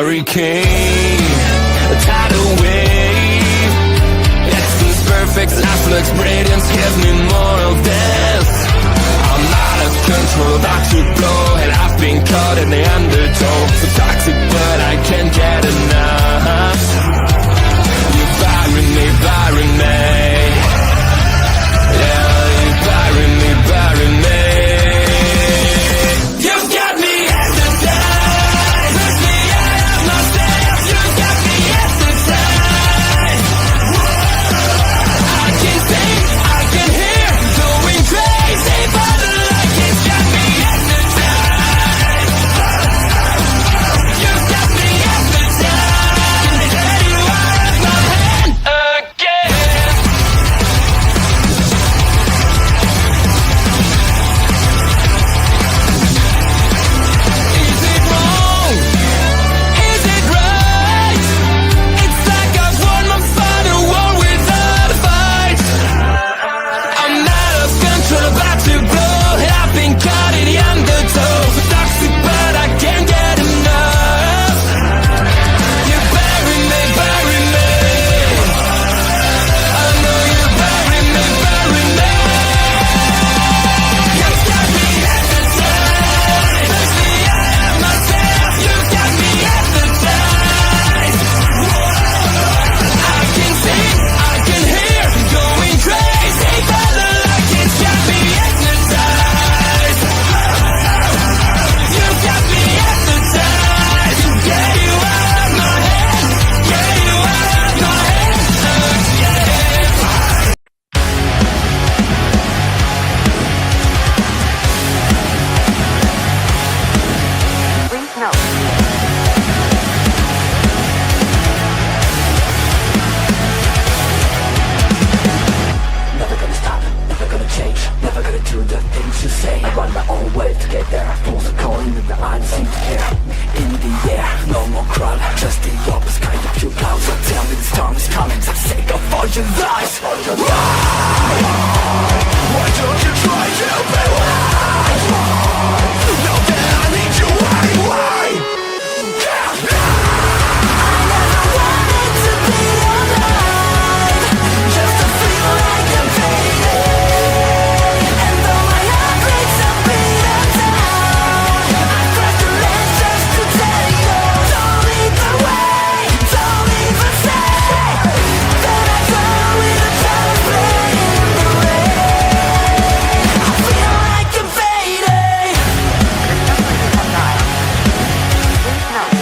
hurricane, a tidal wave. Essence perfect, life looks radiance. Give me more of this. I'm out of control, about to blow, and I've been caught in the undertow. So toxic, but I can't get enough. You're firing me, firing me. Yeah, you're firing me, firing me. You've got me hypnotized. Push me out of myself. You've got me hypnotized. I can see, I can hear, going crazy, but the light has got me hypnotized. You've got me hypnotized. Can get you out of my head again. Is it wrong? Is it right? It's like I've won my final war without a fight. I'm out of control, about to blow, and I've been caught in the undertow. So toxic, but I can't get enough. You bury me, bury me. I know you bury me, bury me. You've got me hypnotized. Push me out of myself. You've got me hypnotized. I can see, I can hear, going crazy, but the light has got me hypnotized. You've got me hypnotized. Get you out of my head. Get you out of my head again. Please note. Never gonna stop, never gonna change, never gonna do the things you say. I run my own way to get there. Fools are calling and the I don't seem to care. In the air, no more crowd, just the opposite kind of few clouds. So tell me the storm is coming for the sake of all your lies. Why don't you try to be wise? Now that I need you, why? I never wanted to be alive, just to feel like I'm fading. And though my heart breaks a beat of down, I cross the line just to tell you, don't lead the way, don't even say that I go with a color in the rain. I feel like I'm fading. Please note.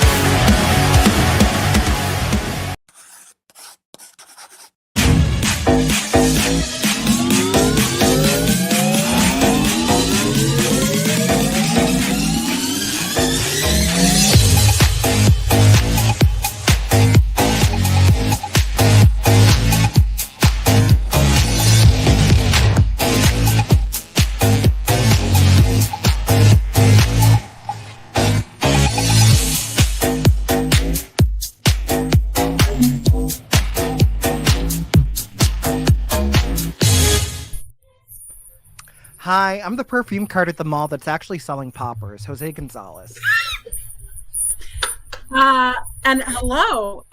Hi, I'm the perfume cart at the mall that's actually selling poppers. Jose Gonzalez. And hello,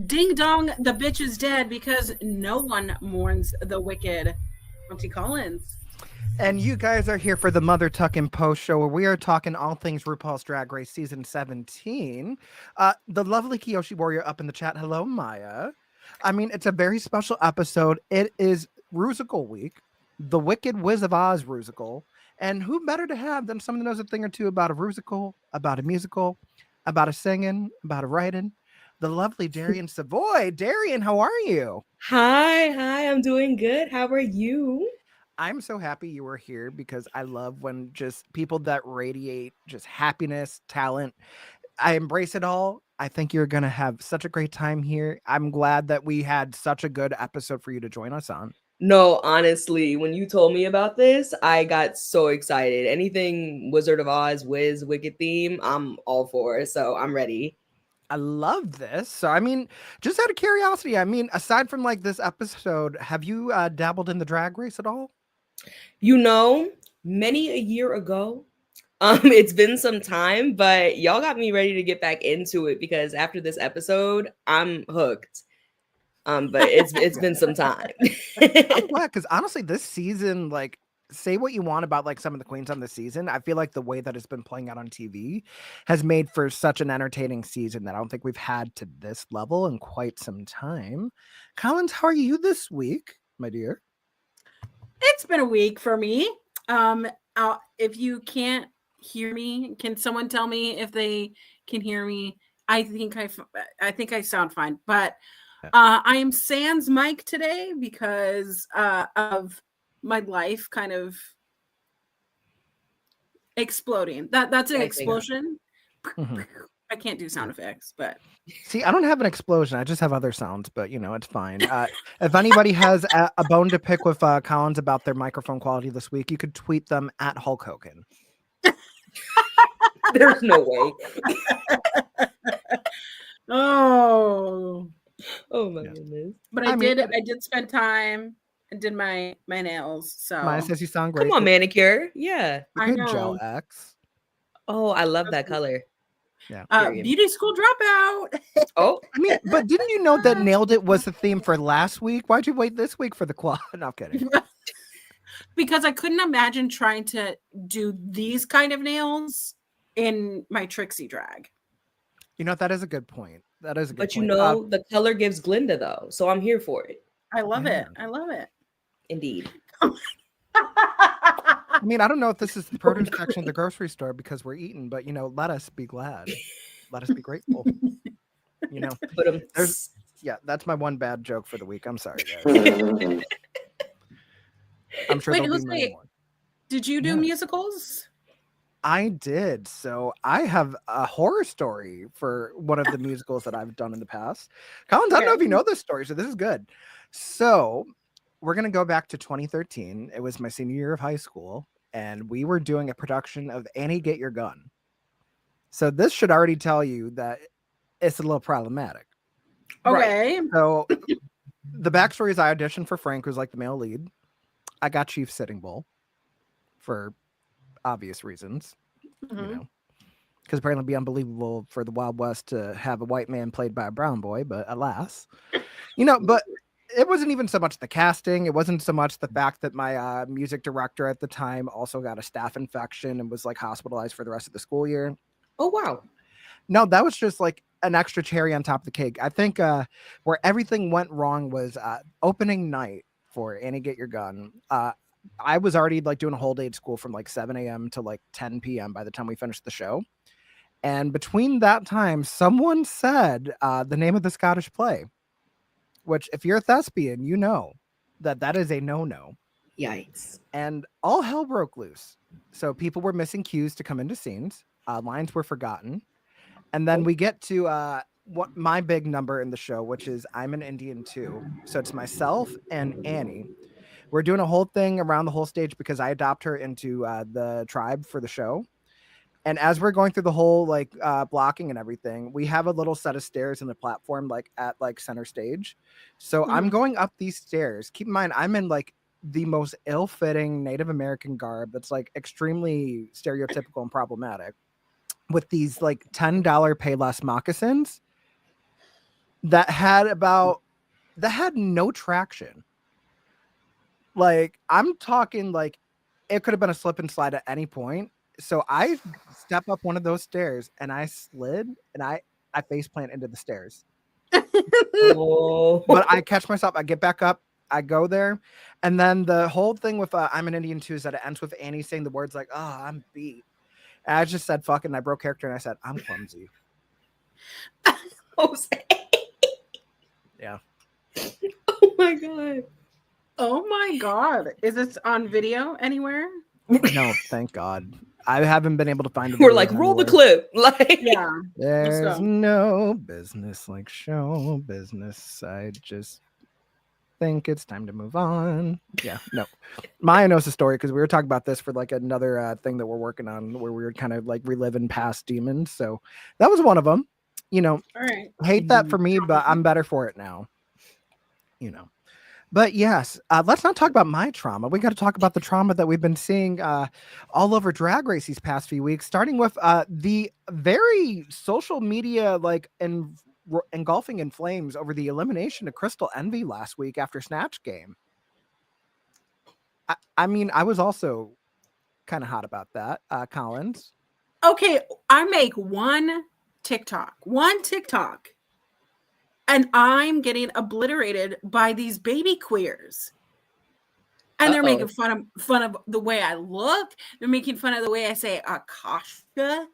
ding dong, the bitch is dead because no one mourns the wicked. Auntie Collins. And you guys are here for the Mother Tuckin' Post Show, where we are talking all things RuPaul's Drag Race Season 17. The lovely Kiyoshi Warrior up in the chat. Hello, Maya. I mean, it's a very special episode. It is RUsical week, the Wicked Wiz of Oz RUsical. And who better to have than someone that knows a thing or two about a RUsical, about a musical, about a singing, about a writing? The lovely Darienne Savoy. Darienne, how are you? Hi, I'm doing good. How are you? I'm so happy you were here because I love when just people that radiate just happiness, talent. I embrace it all. I think you're going to have such a great time here. I'm glad that we had such a good episode for you to join us on. No, honestly, when you told me about this, I got so excited. Anything Wizard of Oz, Wiz, Wicked theme, I'm all for. So I'm ready. I love this. So, I mean, just out of curiosity, I mean, aside from like this episode, have you dabbled in the drag race at all? You know, many a year ago, It's been some time, but y'all got me ready to get back into it because after this episode, I'm hooked. But it's been some time. I'm glad because honestly, this season, like, say what you want about like some of the queens on the season, I feel like the way that it's been playing out on TV has made for such an entertaining season that I don't think we've had to this level in quite some time. Collins, how are you this week, my dear? It's been a week for me. If you can't hear me, can someone tell me if they can hear me? I think I sound fine, but I am sans mic today because of my life kind of exploding. That's an I think- explosion. Mhm. I can't do sound effects, but See, I don't have an explosion. I just have other sounds, but you know, it's fine. If anybody has a bone to pick with Collins about their microphone quality this week, you could tweet them at Hulk Hogan. There's no way. oh, Oh my Yeah. goodness. but I mean, I did spend time and did my nails. So Maya says you sound great. Come on, manicure. Yeah. You I could know. Gel X. Oh, I love that color. Yeah. Period. Beauty school dropout. Oh, I mean, but didn't you know that Nailed It was the theme for last week? Why'd you wait this week for the quad? No, I'm kidding. Because I couldn't imagine trying to do these kind of nails in my Trixie drag. You know, that is a good point. That is a good but you point. know, the color gives Glinda though, so I'm here for it. I love Yeah. it. I love it. Indeed. I mean, I don't know if this is the produce section of the grocery store because we're eating, but you know, let us be glad. Let us be grateful. You know, But there's yeah, that's my one bad joke for the week. I'm sorry, guys. I'm sure Wait, there'll be many Jose, more. did you do Yeah. musicals? I did. So I have a horror story for one of the musicals that I've done in the past. Collins, I don't know if you know this story, so this is good. So we're going to go back to 2013. It was my senior year of high school, and we were doing a production of Annie, Get Your Gun. So this should already tell you that it's a little problematic. Okay. So the backstory is I auditioned for Frank, who's like the male lead. I got Chief Sitting Bull for obvious reasons, you Mhm. know, because apparently it'd be unbelievable for the Wild West to have a white man played by a brown boy, but alas, you know, but it wasn't even so much the casting. It wasn't so much the fact that my music director at the time also got a staph infection and was like hospitalized for the rest of the school year. oh wow. No, that was just like an extra cherry on top of the cake. I think where everything went wrong was opening night for Annie Get Your Gun. I was already like doing a whole day at school from like 7 a.m. to like 10 p.m. by the time we finished the show. And between that time, someone said the name of the Scottish play, which if you're a thespian, you know that that is a no-no. Yikes. And all hell broke loose. So people were missing cues to come into scenes. Lines were forgotten. And then we get to what my big number in the show, which is I'm an Indian too. So it's myself and Annie. We're doing a whole thing around the whole stage because I adopt her into the tribe for the show. And as we're going through the whole like blocking and everything, we have a little set of stairs in the platform, like at like center stage. So I'm going up these stairs. Keep in mind, I'm in like the most ill-fitting Native American garb that's like extremely stereotypical and problematic with these like $10 Payless moccasins that had no traction. Like I'm talking like it could have been a slip and slide at any point. So I step up one of those stairs and I slid and I face plant into the stairs. Oh. But I catch myself, I get back up, I go there, and then the whole thing with I'm an Indian too is that it ends with Annie saying the words like, "Oh, I'm beat." And I just said fuck it, and I broke character and I said, "I'm clumsy." Jose. Yeah. Oh my god. Oh my God. Is this on video anywhere? No, thank God. I haven't been able to find it. We're like, roll the clip. Like Yeah. There's go. no business like show business. I just think it's time to move on. Yeah, no. Maya knows the story because we were talking about this for like another thing that we're working on where we were kind of like reliving past demons. So that was one of them. You know, All right. hate that for me, but I'm better for it now. You know. But yes, let's not talk about my trauma. We got to talk about the trauma that we've been seeing all over Drag Race these past few weeks, starting with the very social media engulfing in flames over the elimination of Crystal Envy last week after Snatch Game. I mean, I was also kind of hot about that, Collins. Okay, I make one TikTok, and I'm getting obliterated by these baby queers. And they're making fun of the way I look. They're making fun of the way I say Akasha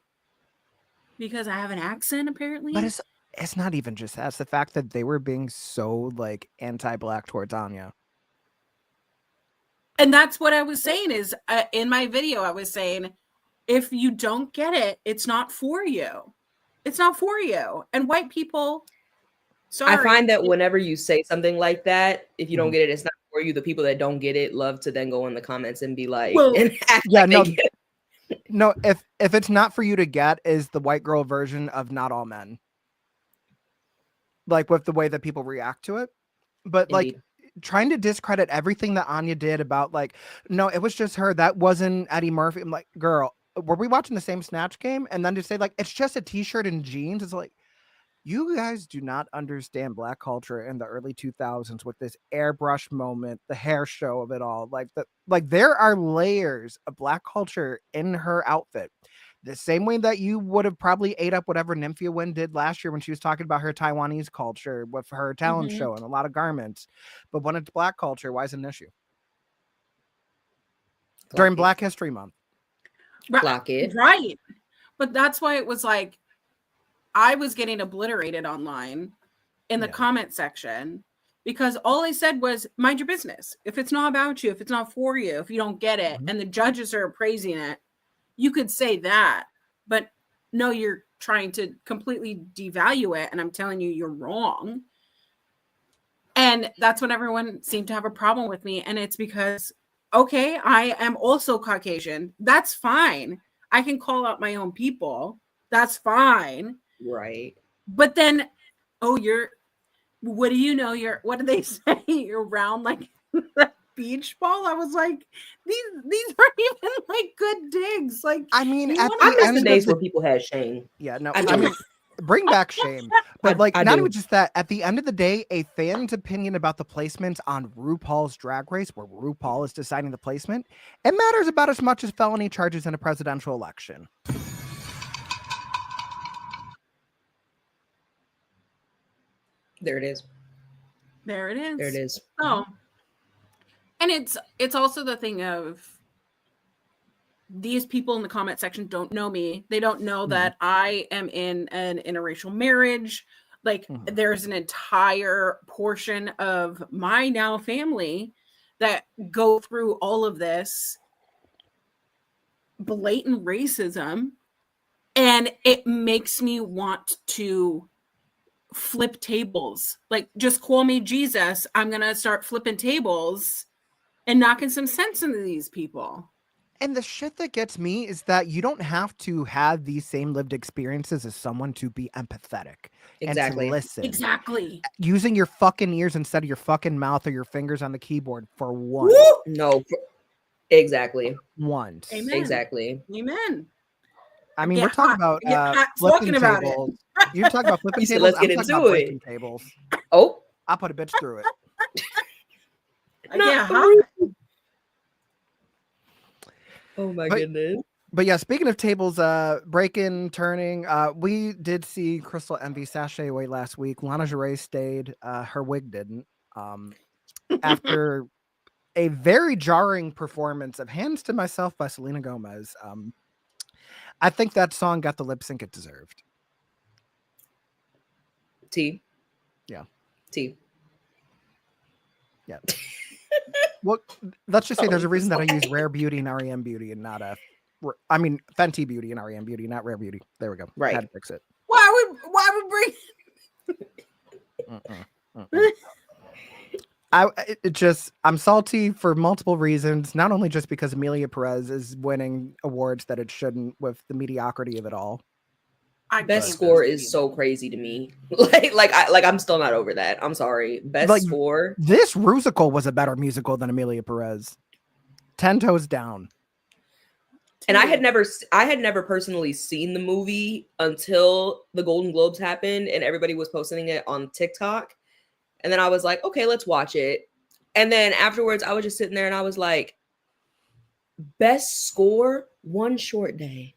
because I have an accent, apparently. But it's not even just that. It's the fact that they were being so like anti-black towards Anya. And that's what I was saying is in my video, I was saying, if you don't get it, it's not for you. It's not for you. And white people, sorry. I find that whenever you say something like that, if you don't get it, it's not for you. The people that don't get it love to then go in the comments and be like, Well, and act Yeah, like no, they get it. no. If it's not for you to get, is the white girl version of Not All Men. Like with the way that people react to it, but like Indeed. trying to discredit everything that Anya did about like, no, it was just her. That wasn't Eddie Murphy. I'm like, girl, were we watching the same Snatch Game? And then to say like it's just a t-shirt and jeans, it's like, you guys do not understand black culture in the early 2000s with this airbrush moment, the hair show of it all. Like there are layers of black culture in her outfit. The same way that you would have probably ate up whatever Nymphia Wynn did last year when she was talking about her Taiwanese culture with her talent show and a lot of garments. But when it's black culture, why is it an issue? During Black History Month. Block it. Right. But that's why it was like, I was getting obliterated online in the comment section because all I said was, mind your business. If it's not about you, if it's not for you, if you don't get it, and the judges are praising it, you could say that. But no, you're trying to completely devalue it. And I'm telling you, you're wrong. And that's when everyone seemed to have a problem with me. And it's because, okay, I am also Caucasian. That's fine. I can call out my own people. That's fine. Right. But then, what do you know? What do they say? You're round like a beach ball. I was like, these aren't even like good digs. Like, I mean, you at want- I the miss end the of days the where people had shame. Yeah, no, I I do. mean, bring back shame. But like, I not do. even just that. At the end of the day, a fan's opinion about the placements on RuPaul's Drag Race, where RuPaul is deciding the placement, it matters about as much as felony charges in a presidential election. There it is. there it is. There it is. Oh, and it's also the thing of these people in the comment section don't know me. They don't know that I am in an interracial marriage. Like there's an entire portion of my now family that go through all of this blatant racism, and it makes me want to flip tables. Like, just call me Jesus. I'm gonna start flipping tables and knocking some sense into these people. And the shit that gets me is that you don't have to have these same lived experiences as someone to be empathetic and Exactly. to listen. Exactly. Using your fucking ears instead of your fucking mouth or your fingers on the keyboard for once. Woo! No. Exactly. Once. Amen. Exactly. Amen. I mean, Get we're talking hot. about Get hot flipping talking about it. tables. You're talking about flipping You said, tables. let's I'm get talking into about it. breaking tables. Oh. I'll put a bitch through it. Yeah, hot. Oh my But- goodness. But yeah, speaking of tables, breaking, turning, we did see Crystal Envy sashay away last week. Lana Jarre stayed. Her wig didn't. After a very jarring performance of Hands to Myself by Selena Gomez. I think that song got the lip sync it deserved. T. Yeah. T. Yeah. Well, let's just say there's a Oh, reason that I sorry. use Rare Beauty and REM Beauty and not Fenty Beauty and REM Beauty, not Rare Beauty. There we go. Right. Had to fix it. Why would bring I'm salty for multiple reasons, not only just because Amelia Perez is winning awards that it shouldn't with the mediocrity of it all. Best can't score believe is so crazy to me. I'm still not over that. I'm sorry. Best Like, score. This RUsical was a better musical than Amelia Perez. 10 toes down. And I had never personally seen the movie until the Golden Globes happened and everybody was posting it on TikTok. And then I was like, okay, let's watch it. And then afterwards, I was just sitting there and I was like, best score, One Short Day,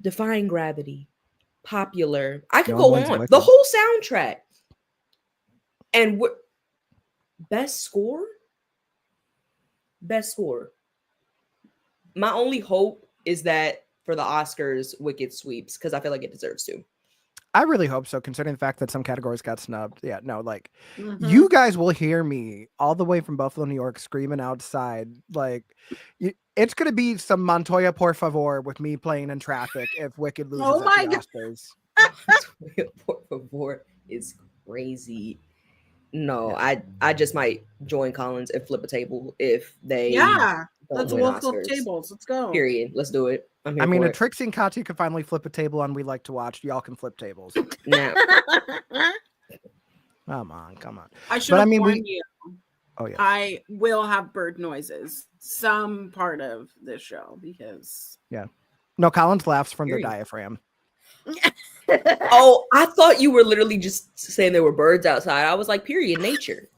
Defying Gravity, Popular. I could No go one's on. Wicked. The whole soundtrack. And what best score? Best score. My only hope is that for the Oscars, Wicked sweeps because I feel like it deserves to. I really hope so, considering the fact that some categories got snubbed. Yeah, no, like Mhm. you guys will hear me all the way from Buffalo, New York, screaming outside. Like, it's gonna be some Montoya por favor with me playing in traffic if Wicked loses Oh my at the God. Oscars. Por favor is crazy. No, I just might join Collins and flip a table if they Yeah, don't let's win we'll flip Oscars. tables. Let's go. Period. Let's do it. I'm here I mean, for if it. Trixie and Katya can finally flip a table on We Like to Watch, y'all can flip tables. Now, Come on, come on. I should have warned you. Oh yeah. I will have bird noises some part of this show because No, Collins laughs from Period. the diaphragm. oh, I thought you were literally just saying there were birds outside. I was like, period, nature.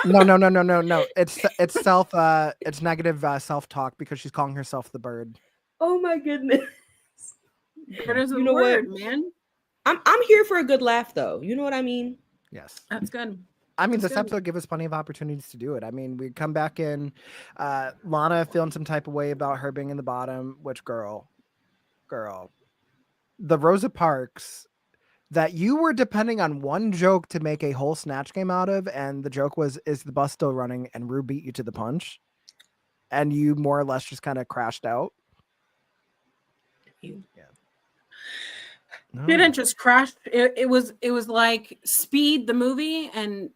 No. It's negative self-talk because she's calling herself the bird. Oh my goodness. bird is a You know what? word, man. I'm here for a good laugh though. You know what I mean? Yes. That's good. I mean, That's this good. episode give us plenty of opportunities to do it. I mean, we come back in, Lana feeling some type of way about her being in the bottom, which girl, the Rosa Parks that you were depending on one joke to make a whole Snatch Game out of, and the joke was, is the bus still running? And Ru beat you to the punch, and you more or less just kind of crashed out. No. Didn't just crash. It was like Speed the movie, and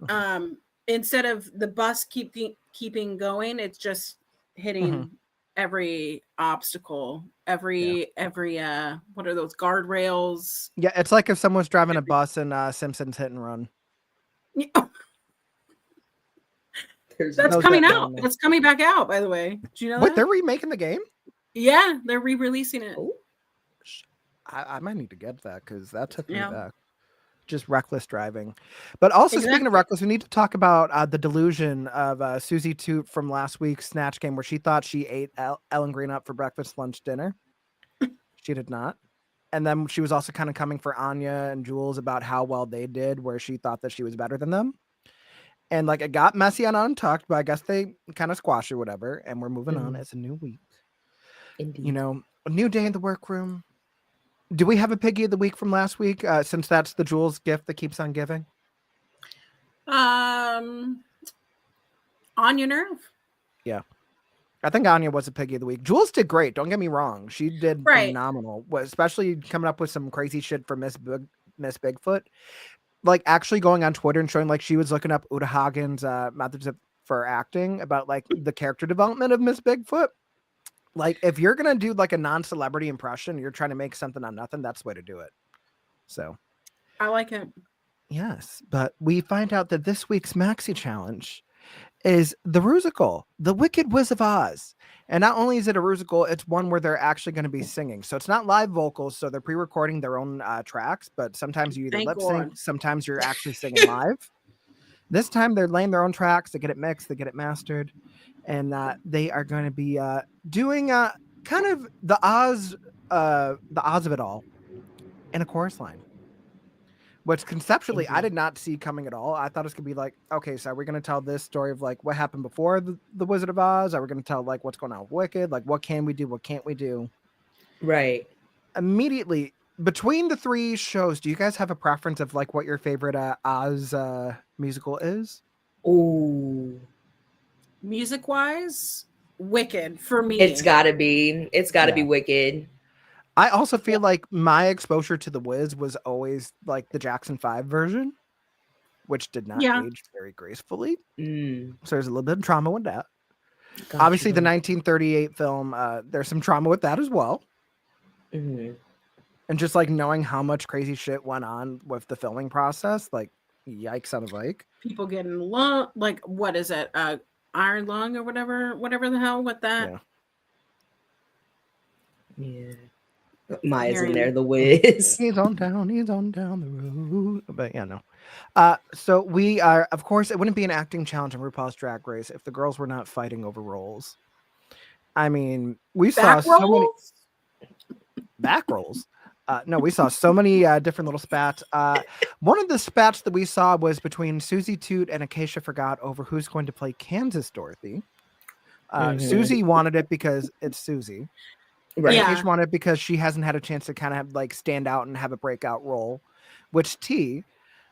instead of the bus keeping going, it's just hitting every obstacle, every what are those guardrails? Yeah, it's like if someone's driving a bus in Simpsons Hit and Run. There's That's Those coming that out. don't know. That's coming back out. By the way, do you know Wait, that? they're remaking the game? Yeah, they're re-releasing it. Oh, I might need to get that because that took me Yeah. back. Just reckless driving. But also, speaking Exactly. of reckless, we need to talk about the delusion of Susie Toot from last week's Snatch Game where she thought she ate Ellen Green up for breakfast, lunch, dinner. She did not. And then she was also kind of coming for Anya and Jules about how well they did, where she thought that she was better than them. And like it got messy on Untucked, but I guess they kind of squashed or whatever. And we're moving on. It's a new week. indeed. You know, a new day in the workroom. Do we have a piggy of the week from last week? Since that's the Jules gift that keeps on giving. On your nerve. Yeah. I think Anya was a piggy of the week. Jules did great. Don't get me wrong. She did Right. phenomenal, especially coming up with some crazy shit for Miss Bigfoot. Like actually going on Twitter and showing like she was looking up Uta Hagen's methods for acting about like the character development of Miss Bigfoot. Like if you're going to do like a non-celebrity impression, you're trying to make something on nothing, that's the way to do it. So I like it. yes, but we find out that this week's Maxi Challenge is the RUsical, The Wicked Wiz of Oz. And not only is it a RUsical, it's one where they're actually going to be singing. So it's not live vocals, so they're pre-recording their own tracks, but sometimes you either Thank lip sync, God. sometimes you're actually singing live. This time they're laying their own tracks, they get it mixed, they get it mastered, and they are going to be doing kind of the Oz of it all in a chorus line. Which conceptually I did not see coming at all. I thought it was gonna be like, okay, so we're gonna tell this story of like what happened before the Wizard of Oz. Are we gonna tell like what's going on with Wicked? Like what can we do? What can't we do? Right. Immediately between the three shows, do you guys have a preference of like what your favorite Oz musical is? Ooh. Music wise, Wicked for me. It's gotta be. It's gotta be Yeah. Wicked. I also feel like my exposure to the Wiz was always like the Jackson 5 version, which did not Yeah. age very gracefully. Mm. So there's a little bit of trauma with that. Got Obviously, you. the 1938 film, there's some trauma with that as well. Mhm. And just like knowing how much crazy shit went on with the filming process, like yikes on a bike. People getting lung, like what is it? Iron lung or whatever the hell with that. Yeah. Maya's in Hearing- there, the whiz. He's on down the road. But yeah, no. So we are, of course, it wouldn't be an acting challenge in RuPaul's Drag Race if the girls were not fighting over roles. I mean, we saw Back so many rolls? back rolls. No, we saw so many different little spats. One of the spats that we saw was between Susie Toot and Acacia Forgot over who's going to play Kansas Dorothy. Susie wanted it because it's Susie. Right. Yeah. Acacia wanted it because she hasn't had a chance to kind of like stand out and have a breakout role, which T.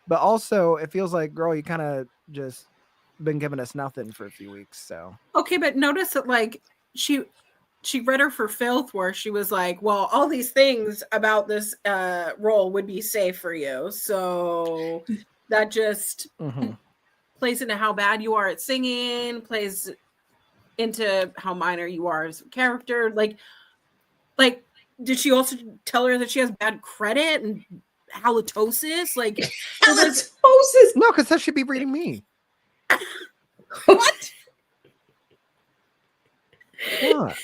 But also, it feels like, girl, you kind of just been giving us nothing for a few weeks. So Okay, but notice that like she read her for filth where she was like, well, all these things about this role would be safe for you. So that just plays into how bad you are at singing, plays into how minor you are as a character. Like did she also tell her that she has bad credit and halitosis? Like Halitosis. no, because that should be reading me. What? What?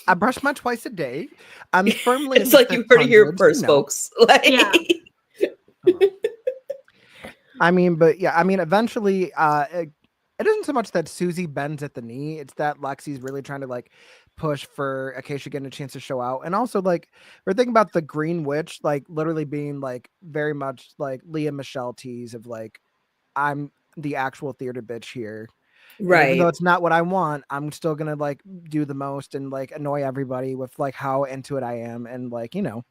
I brush my twice a day. I'm firmly. It's like you heard it here first, folks. Like, Yeah. I mean, but yeah, I mean, eventually, it isn't so much that Susie bends at the knee; it's that Lexi's really trying to like push for Acacia getting a chance to show out, and also like we're thinking about the Green Witch, like literally being like very much like Leah Michelle tease of like, I'm the actual theater bitch here. And right. even though it's not what I want, I'm still gonna like do the most and like annoy everybody with like how into it I am, and like, you know,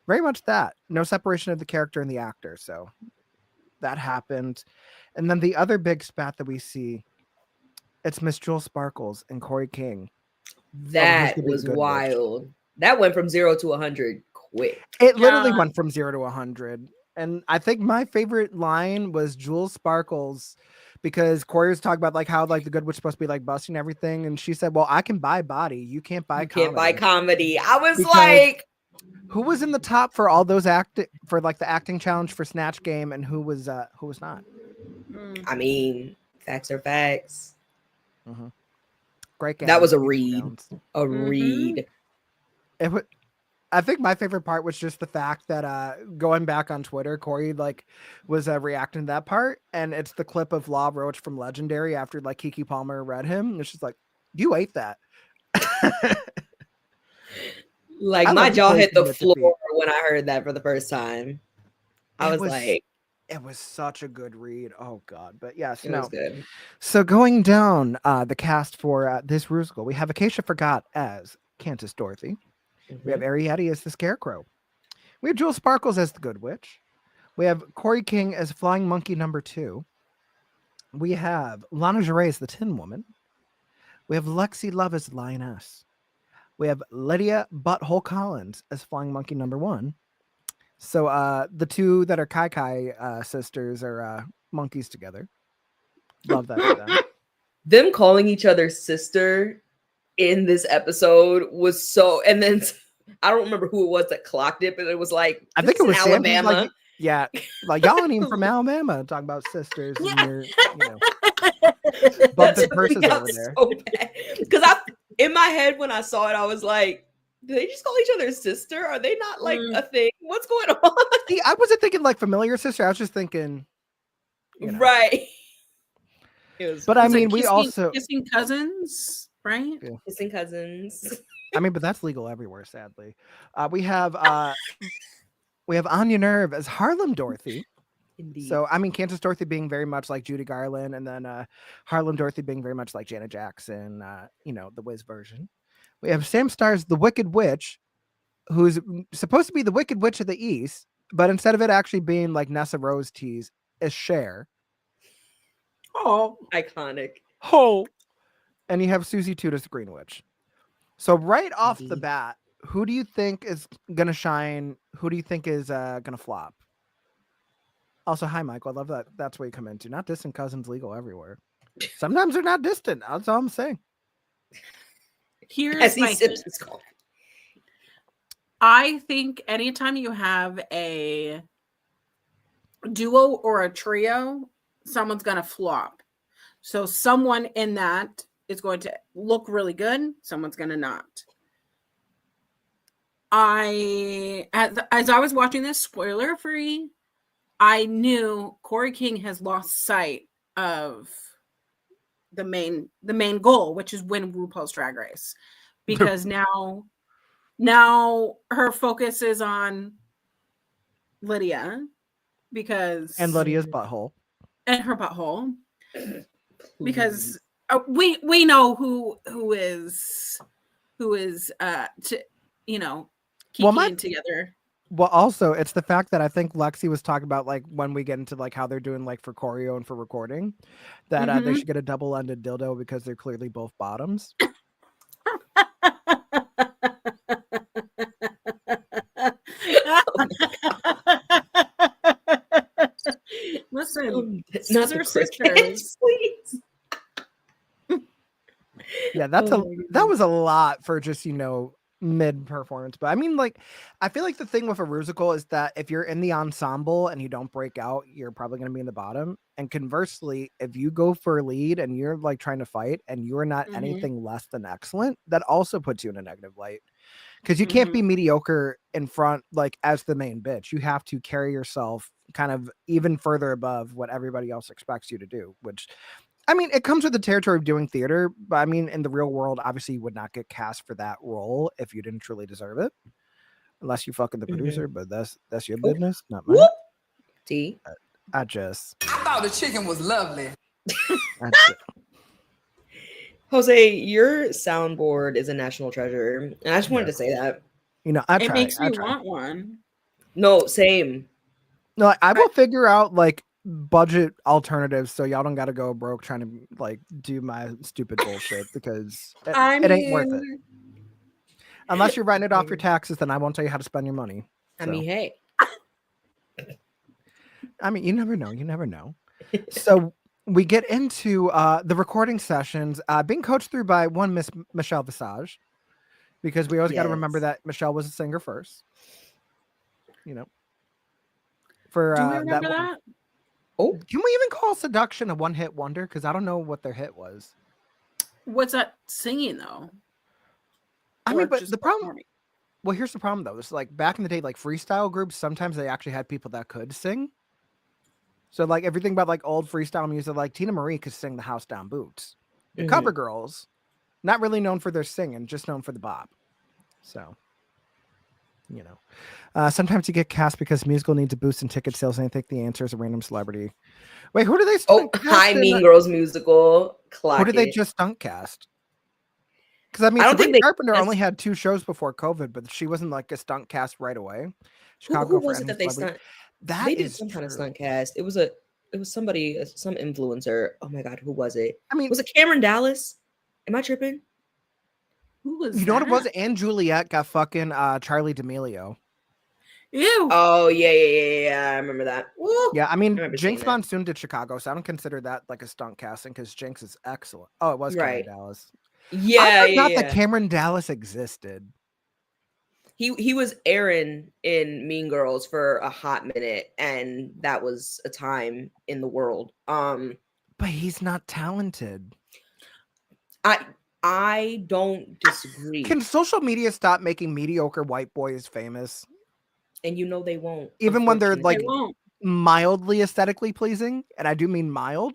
very much that. No separation of the character and the actor. So that happened. And then the other big spat that we see, it's Miss Jewel Sparkles and Corey King. That Who's the was Good Witch. wild. That went from 0 to 100 quick. It literally Yeah. went from 0 to 100. And I think my favorite line was Jewel Sparkles, because Corey was talking about like how like the Good Witch supposed to be like busting everything, and she said, "Well, I can buy body. You can't buy You comedy." can't buy comedy. I was Because- like, Who was in the top for all those for like the acting challenge for Snatch Game, and who was not? I mean, facts are facts. Great game. That was a Leaps and read. bounds. A read. It was. I think my favorite part was just the fact that going back on Twitter, Corey like was reacting to that part, and it's the clip of Law Roach from Legendary after like Keke Palmer read him. It's just like, you ate that. Like I my love jaw Corey hit the King at the floor beat. when I heard that for the first time. I was like, it was such a good read. Oh God, but yes, it no. was good. So going down the cast for this RuSical, we have Acacia Forgot as Kansas Dorothy. We have Arietti as the Scarecrow. We have Jewel Sparkles as the Good Witch. We have Corey King as Flying Monkey number 2. We have Lana Jarre as the Tin Woman. We have Lexi Love as Lioness. We have Lydia Butthole Collins as Flying Monkey number 1. So the two that are Kai Kai sisters are monkeys together. Love that for them. Them calling each other sister in this episode was so, and then I don't remember who it was that clocked it, but it was like, I think this it was is Sam, 'cause, Alabama. like, yeah, like y'all ain't even from Alabama talking about sisters and your, you know, bumping purses over there. So because in my head when I saw it, I was like, do they just call each other sister? Are they not like a thing? What's going on? See, I wasn't thinking like familiar sister. I was just thinking, you know. Right. It was, But I mean, we also kissing cousins, right? Yeah. kissing cousins. I mean, but that's legal everywhere, sadly. We have Anya Nerve as Harlem Dorothy. Indeed. So I mean, Kansas Dorothy being very much like Judy Garland, and then Harlem Dorothy being very much like Janet Jackson, you know, the Wiz version. We have Sam Starr's The Wicked Witch, who's supposed to be the Wicked Witch of the East, but instead of it actually being like Nessa Rose tease, is Cher. Oh, iconic. Oh, and you have Susie Toot as the Green Witch. So right off the Indeed. bat, who do you think is gonna shine? Who do you think is gonna flop? Also, hi Michael. I love that. That's where you come into. Not distant cousins, legal everywhere. Sometimes they're not distant. That's all I'm saying. here's As he my sips his coffee. I think anytime you have a duo or a trio, someone's going to flop. So someone in that is going to look really good. Someone's going to not. As I was watching this, spoiler free, I knew Corey King has lost sight of the main goal, which is win RuPaul's Drag Race, because now her focus is on Lydia, because And Lydia's butthole. and her butthole, because we know who is kikiing together. Well, also, it's the fact that I think Lexi was talking about, like, when we get into like how they're doing like for choreo and for recording, that they should get a double-ended dildo because they're clearly both bottoms. Listen, Not they're the Chris sisters. please. Yeah, that was a lot for just mid performance. But I mean, like, I feel like the thing with a RUsical is that if you're in the ensemble and you don't break out, you're probably going to be in the bottom. And conversely, if you go for a lead and you're like trying to fight and you're not anything less than excellent, that also puts you in a negative light. Because you can't be mediocre in front, like, as the main bitch. You have to carry yourself kind of even further above what everybody else expects you to do, which, I mean, it comes with the territory of doing theater, but I mean, in the real world, obviously you would not get cast for that role if you didn't truly deserve it, unless you fucking the producer, but that's your business, not mine. T. I just... I thought the chicken was lovely. Jose, your soundboard is a national treasure. And I just wanted to say that. I It try. makes me I try. want one. No, same. No, I will figure out like budget alternatives so y'all don't got to go broke trying to like do my stupid bullshit because it ain't worth it. Unless you're writing it off your taxes, then I won't tell you how to spend your money. I mean, hey. I mean, you never know. You never know. So we get into the recording sessions being coached through by one Miss Michelle Visage, because we always got to remember that Michelle was a singer first. For Do we remember that? Oh, can we even call Seduction a one-hit wonder? Because I don't know what their hit was. What's that singing though? I Or mean, but just the problem. performing? Well, here's the problem though. It's like back in the day, like freestyle groups, sometimes they actually had people that could sing. So like everything about like old freestyle music, like Tina Marie could sing the House Down Boots. The cover girls, not really known for their singing, just known for the bop. So, sometimes you get cast because musical needs a boost in ticket sales, and I think the answer is a random celebrity. Wait, who do they? Hi, Mean Girls musical. Who did they just stunt cast? Because I mean, Sabrina Carpenter only had 2 shows before COVID, but she wasn't like a stunt cast right away. Who was it that they stunt? They did some kind of stunt cast. It was somebody, some influencer. Oh my god, who was it? I mean, was it Cameron Dallas? Am I tripping? Who was You know what it was? And Juliet got fucking Charlie D'Amelio. Ew. Oh yeah. I remember that. Ooh. Yeah, I mean, remember Jinx seeing that. Monsoon did Chicago, so I don't consider that like a stunt casting because Jinx is excellent. Oh, it was Cameron Right. Dallas. Yeah, I forgot yeah. that Cameron Dallas existed. He was Aaron in Mean Girls for a hot minute, and that was a time in the world. But he's not talented. I don't disagree. Can social media stop making mediocre white boys famous? And you know they won't. Even when they're like They won't. mildly aesthetically pleasing, and I do mean mild.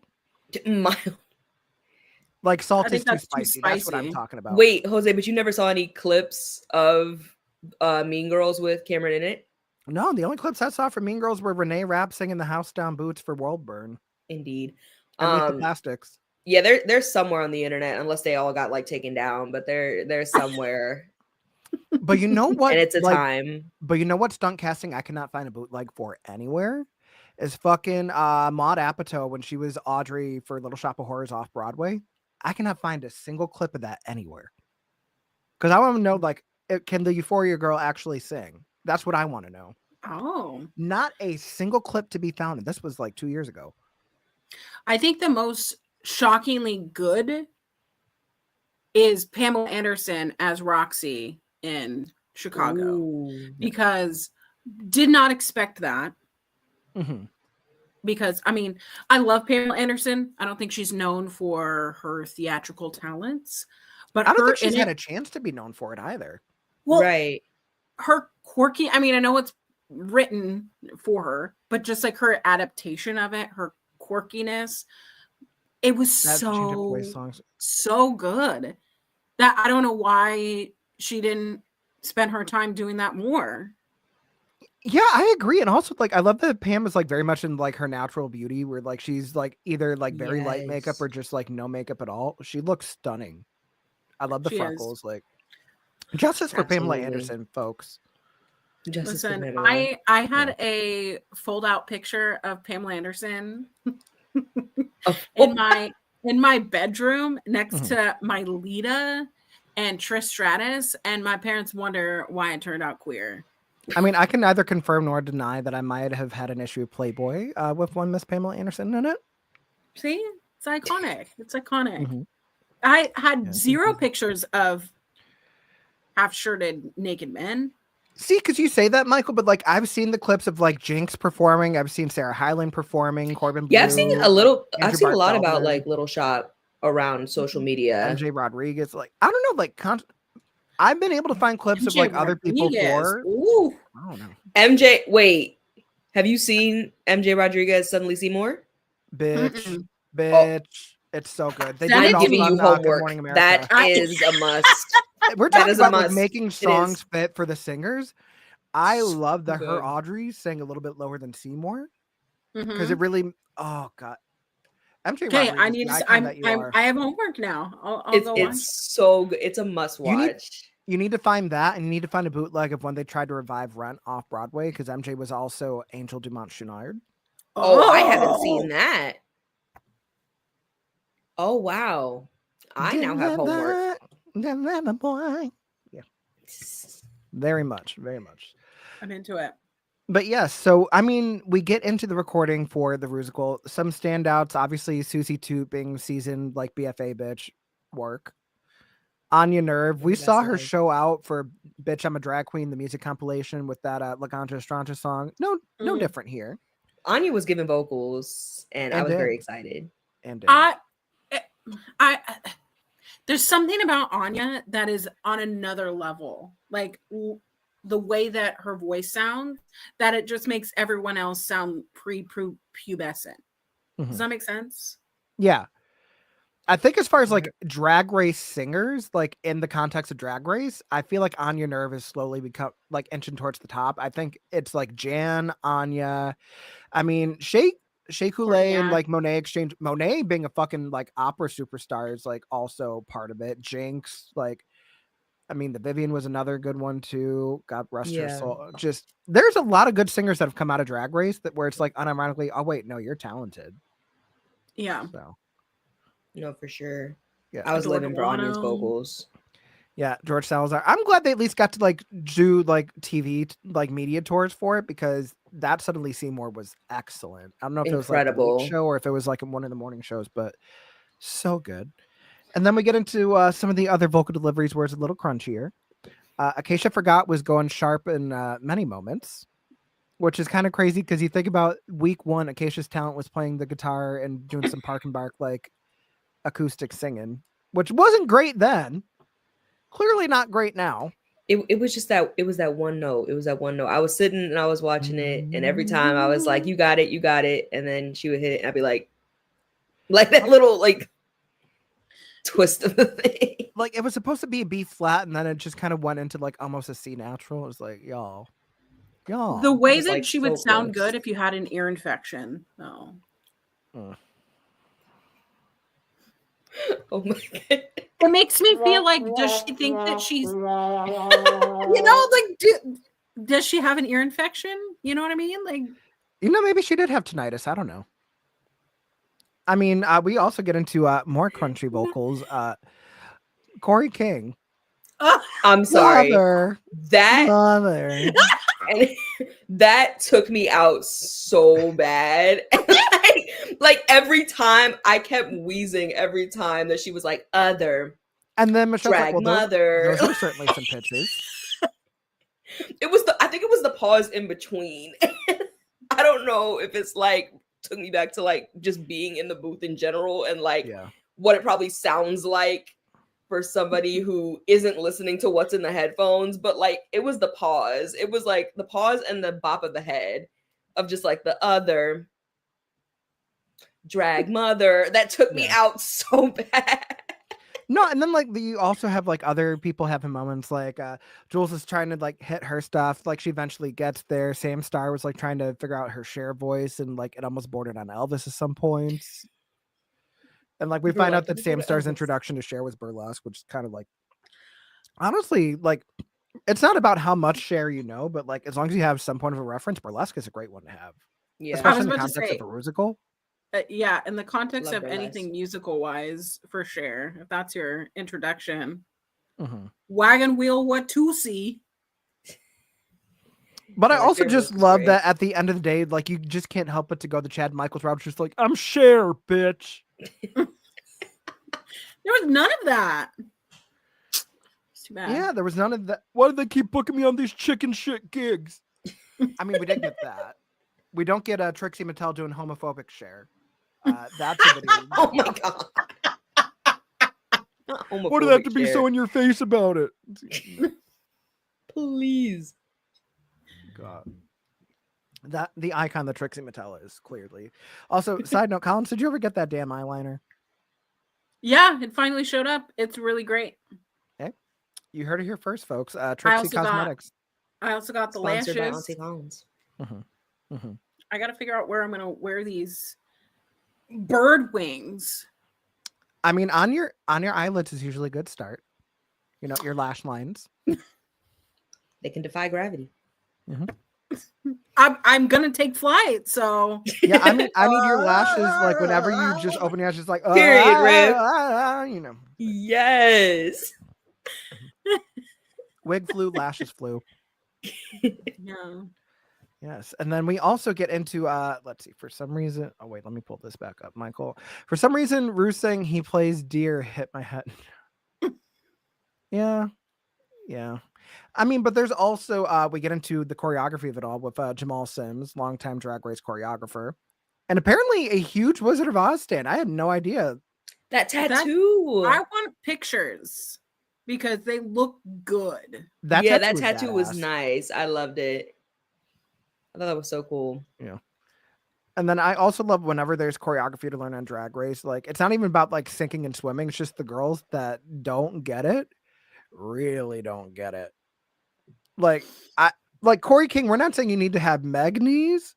Like salty think too that's too spicy. That's what I'm spicy. talking about. Wait, Jose, but you never saw any clips of Mean Girls with Cameron in it? No, the only clips I saw from Mean Girls were Renee Rapp singing the House Down Boots for World Burn. Indeed. And Meet the Plastics. Yeah, they're somewhere on the internet, unless they all got like taken down, but they're somewhere. But you know what? And it's a time. But you know what stunt casting I cannot find a bootleg for anywhere? Is fucking Maude Apatow when she was Audrey for Little Shop of Horrors off Broadway. I cannot find a single clip of that anywhere. Because I want to know, like, can the Euphoria girl actually sing? That's what I want to know. Oh. Not a single clip to be found. And this was like 2 years ago. I think the most shockingly good is Pamela Anderson as Roxy in Chicago Ooh. because did not expect that. Mm-hmm. Because I mean, I love Pamela Anderson. I don't think she's known for her theatrical talents, but I don't her think she's in had it, a chance to be known for it either. well, Right. her quirky. I mean, I know it's written for her, but just like her adaptation of it, her quirkiness, it was That change of voice songs. so good that I don't know why she didn't spend her time doing that more. Yeah, I agree. And also, like, I love that Pam is like very much in like her natural beauty, where like she's like either like very light makeup Yes. or just like no makeup at all. She looks stunning. I love the She is. freckles. Like, justice for Pamela Absolutely. Anderson, folks. Justice for Listen, Pamela. I had a fold out picture of Pamela Anderson in my bedroom next Mhm. to my Lita and Trish Stratus, and my parents wonder why I turned out queer. I mean, I can neither confirm nor deny that I might have had an issue with Playboy with one Miss Pamela Anderson in it. See, it's iconic. It's iconic. Mhm. I had Yeah. zero pictures of half-shirted naked men. See, because you say that, Michael, but like I've seen the clips of like Jinx performing. I've seen Sarah Hyland performing, Corbin Blue. Yeah, I've seen a little. I've Andrew seen a Bart lot about Feldman. like Little Shop around social media. MJ Rodriguez. Like, I don't know, like I've been able to find clips of like other people for. Ooh. I don't know. MJ, wait, have you seen MJ Rodriguez Suddenly Seymour? Bitch, Mm-mm. bitch. It's so good. They Send did it it to I'm giving me. you also on Good homework. Morning America. That is a must. We're that talking is a about like must. making It is. songs fit for the singers. I So love that her good. Audrey sang a little bit lower than Seymour because Mhm. it really. Oh God, MJ Okay, Rodriguez, I need the to. icon that you are. I have homework now. I'll go watch. It's so good. It's a must You need- watch. You need to find that, and you need to find a bootleg of when they tried to revive Rent off Broadway because MJ was also Angel Dumont Chouinard. Oh, I haven't seen that. Oh wow. I now have homework. Boy. Yeah, very much, very much. I'm into it. But yes, so I mean, we get into the recording for the RUsical. Some standouts, obviously, Susie Toot being seasoned like BFA bitch work. Anya Nerve, we That's saw her life. show out for "Bitch I'm a Drag Queen," the music compilation with that Laganja Estranja song. No Mm. different here. Anya was giving vocals, and I And was very did. excited. And did. I there's something about Anya that is on another level. Like the way that her voice sounds, that it just makes everyone else sound pre-pubescent. Mhm. Does that make sense? Yeah. I think as far as like drag race singers, like in the context of drag race, I feel like Anya Nerve is slowly become like inching towards the top. I think it's like Jan, Anya. I mean, Shea Coulee and Yeah. like Monet Exchange. Monet being a fucking like opera superstar is like also part of it. Jinx, like, I mean, the Vivian was another good one too. God rest her Yeah. soul. Just there's a lot of good singers that have come out of Drag Race that where it's like unironically, oh wait, no, you're talented. Yeah. So No, for sure. yeah. I was Adore living for Anya's Delano. vocals. Yeah, George Salazar. I'm glad they at least got to like do like TV like media tours for it because that Suddenly Seymour was excellent. I don't know if it was like the Incredible. late show or if it was like one of the morning shows, but so good. And then we get into some of the other vocal deliveries where it's a little crunchier. Acacia Forgot was going sharp in many moments, which is kind of crazy because you think about week one, Acacia's talent was playing the guitar and doing some Park and Bark like acoustic singing, which wasn't great then. Clearly not great now. It was just that it was that one note. It was that one note. I was sitting and I was watching it, and every time I was like, you got it. And then she would hit it, and I'd be like that little like twist of the thing. Like it was supposed to be a B flat, and then it just kind of went into like almost a C natural. It was like, y'all. The way was, that like, she so would sound close. good if you had an ear infection. Oh. Oh my god. It makes me feel like, does she think that she's, does she have an ear infection? You know what I mean? Like, Maybe she did have tinnitus. I don't know. I mean, we also get into more crunchy vocals. Corey King. I'm sorry. Mother. And that took me out so bad. like every time I kept wheezing every time that she was like, other And then Michelle's drag like, well, mother. those are certainly some pitches. I think it was the pause in between. I don't know if it's like took me back to like just being in the booth in general and like Yeah. what it probably sounds like for somebody who isn't listening to what's in the headphones, but like it was the pause. It was like the pause and the bop of the head of just like the other drag mother that took me out so bad. No, and then like you also have like other people having moments like Jules is trying to like hit her stuff, like she eventually gets there. Sam Star was like trying to figure out her Cher voice, and like it almost bordered on Elvis at some points. And like we People are find like, out that "Let me go Sam to Star's Elvis." introduction to Cher was burlesque, which is kind of like honestly like it's not about how much Cher you know, but like as long as you have some point of a reference, burlesque is a great one to have, Yeah. especially was in the about to context say- of a musical. Yeah, in the context Love of burlesque. anything musical wise, for sure. If that's your introduction, Mhm. Wagon Wheel Watusi. But I Yeah, also Cher just voice was love great. that at the end of the day, like you just can't help but to go the Chad Michaels route, just like I'm Cher, bitch. There was none of that. It's too bad. Yeah, there was none of that. Why do they keep booking me on these chicken shit gigs? I mean, we did get that. We don't get Trixie Mattel doing homophobic Cher. That's a video. Oh my god. Not Why do they have to homophobic be Cher. so in your face about it? Please. God. That the icon that Trixie Mattel is clearly. Also, side note, Collins, did you ever get that damn eyeliner? Yeah, it finally showed up. It's really great. You heard it here first, folks. Trixie also got- Cosmetics. I also got the Sponsored by lashes. Auntie Collins. I got to figure out where I'm going to wear these bird wings. I mean, on your eyelids is usually a good start. You know, your lash lines. They can defy gravity. I'm going to take flight, so Yeah, I mean, I need your lashes like whenever you just open your eyes, just like Period, Rip. you know, Yes. wig flew, lashes flew. yeah. Yes, and then we also get into let's see, for some reason, oh wait, let me pull this back up, Michael. For some reason, Ru saying he plays deer hit my head. yeah. I mean, but there's also we get into the choreography of it all with Jamal Sims, longtime Drag Race choreographer, and apparently a huge Wizard of Oz stan. I had no idea. That tattoo. I want pictures because they look good. That tattoo was badass. nice. I loved it. I thought that was so cool. Yeah. And then I also love whenever there's choreography to learn on Drag Race. Like, it's not even about like sinking and swimming. It's just the girls that don't get it really don't get it. Like, Corey King, we're not saying you need to have Meg knees,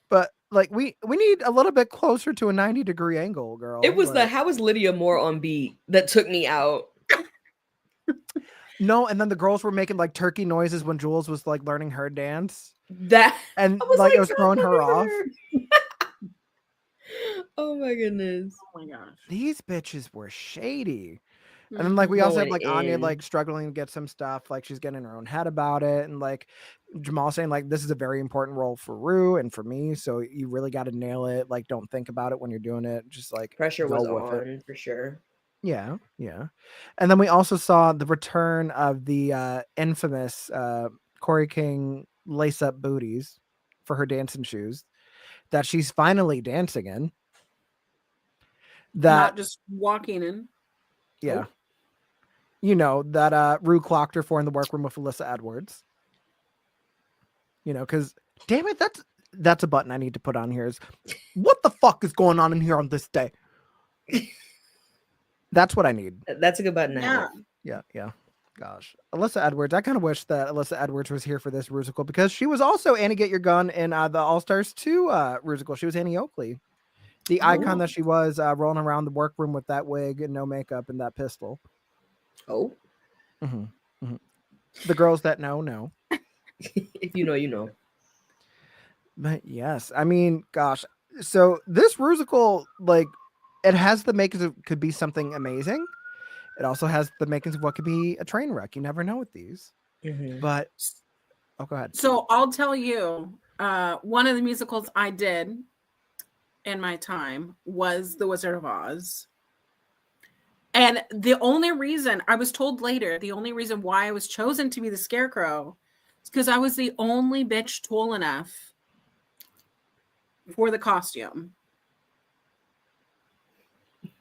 but like we need a little bit closer to a 90-degree angle, girl. It was like, how was Lydia more on beat that took me out. no, and then the girls were making like turkey noises when Jules was like learning her dance. That And I was like it was throwing "Stop her looking off. at her." Oh my goodness. Oh my gosh. These bitches were shady. And then like we also have Going like Anya in. like struggling to get some stuff, like she's getting in her own head about it, and like Jamal saying like this is a very important role for Ru and for me, so you really got to nail it. Like don't think about it when you're doing it, just like Pressure go was with it. on for sure. Yeah. And then we also saw the return of the infamous Corey King lace up booties for her dancing shoes that she's finally dancing in. That Not just walking in. yeah. You know, that Ru clocked her for in the workroom with Alyssa Edwards. You know, because damn it, that's a button I need to put on here is what the fuck is going on in here on this day? That's what I need. That's a good button to have. Yeah. Gosh. Alyssa Edwards. I kind of wish that Alyssa Edwards was here for this RUsical because she was also Annie Get Your Gun in the All Stars 2 RUsical. She was Annie Oakley. The icon that she was rolling around the workroom with that wig and no makeup and that pistol. Oh. The girls that know. If you know, you know. But yes, I mean, gosh. So this RUsical, like, it has the makings of could be something amazing. It also has the makings of what could be a train wreck. You never know with these. But go ahead. So I'll tell you, one of the musicals I did in my time was The Wizard of Oz. And the only reason I was told later, the only reason why I was chosen to be the Scarecrow because I was the only bitch tall enough for the costume.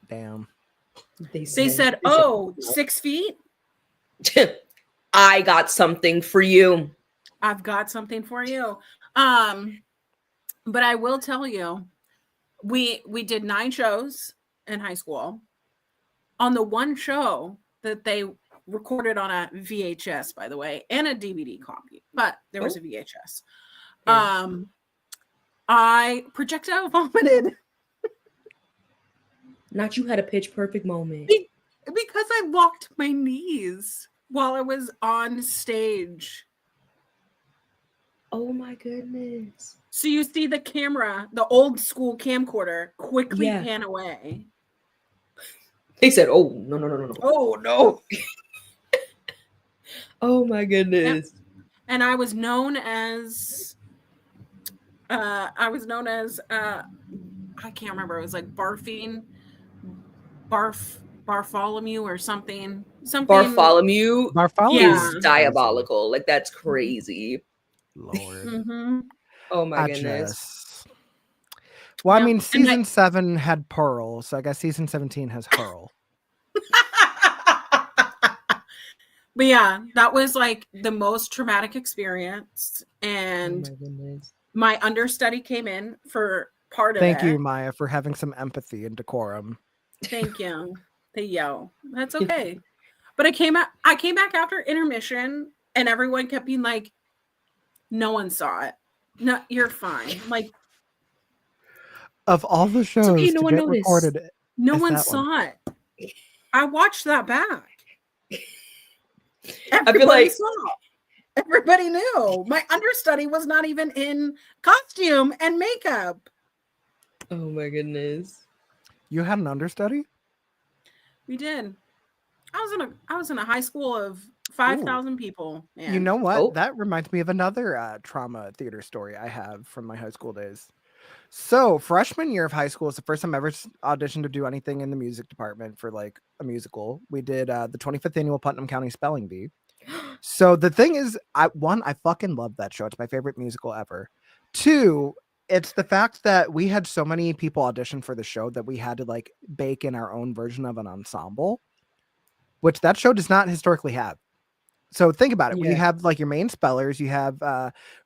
Damn. They said, "Oh, 6 feet. I got something for you. I've got something for you." But I will tell you, we did 9 shows in high school. On the one show that they recorded on a VHS, by the way, and a DVD copy, but there was a VHS. Yeah. I projectile vomited Not you had a pitch perfect moment. because I locked my knees while I was on stage. Oh my goodness. So you see the camera, the old school camcorder, quickly Yeah. pan away. They said, "Oh no." Oh no! Oh my goodness. And I was known as I can't remember. It was like Bartholomew or something. Bartholomew Yeah. is diabolical. Like that's crazy. Lord. Mhm. Oh my I goodness. just. Well, I Yeah, mean, and season 7 had Pearl, so I guess season 17 has Hurl. But yeah, that was like the most traumatic experience. And Oh my goodness. my understudy came in for part of Thank it. you, Maya, for having some empathy and decorum. Thank you. They yell. That's okay. But I came back after intermission, and everyone kept being like, "No one saw it. No, you're fine." I'm like, Of all the shows okay, no to one get noticed. recorded, no it's one that one. saw it. I watched that back. feel Everybody like- saw. Everybody knew. My understudy was not even in costume and makeup. Oh my goodness. You had an understudy? We did. I was in a high school of 5,000 people. You know what? Oh. That reminds me of another trauma theater story I have from my high school days. So, freshman year of high school is the first time I ever auditioned to do anything in the music department for like a musical. We did the 25th annual Putnam County Spelling Bee. So the thing is, I fucking love that show. It's my favorite musical ever. 2, it's the fact that we had so many people audition for the show that we had to like bake in our own version of an ensemble, which that show does not historically have. So think about it. Yeah. You have like your main spellers, you have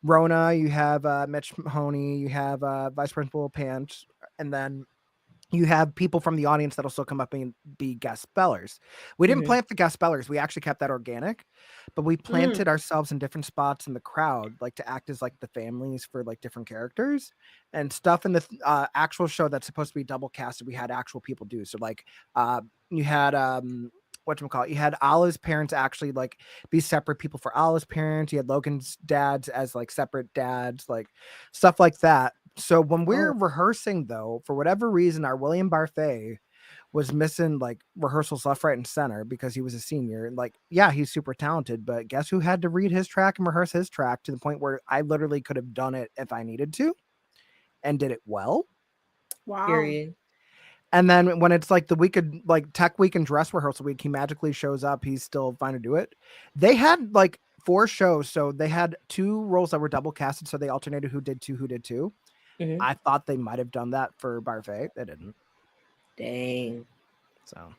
Rona, you have Mitch Mahoney, you have Vice Principal Pants, and then you have people from the audience that'll still come up and be guest spellers. We didn't Mhm. plant the guest spellers. We actually kept that organic, but we planted ourselves in different spots in the crowd, like to act as like the families for like different characters and stuff in the actual show that's supposed to be double casted. We had actual people do. So like you had whatchamacallit, you had Allah's parents actually like be separate people for Allah's parents. You had Logan's dads as like separate dads, like stuff like that. So when we're rehearsing, though, for whatever reason, our William Barthé was missing like rehearsals left, right, and center because he was a senior. And like, yeah, he's super talented, but guess who had to read his track and rehearse his track to the point where I literally could have done it if I needed to and did it well. Wow. Period. And then when it's like the week of like tech week and dress rehearsal week, he magically shows up. He's still fine to do it. They had like 4 shows. So they had 2 roles that were double casted. So they alternated who did 2, who did 2. Mhm. I thought they might have done that for Barthé. They didn't. Dang. So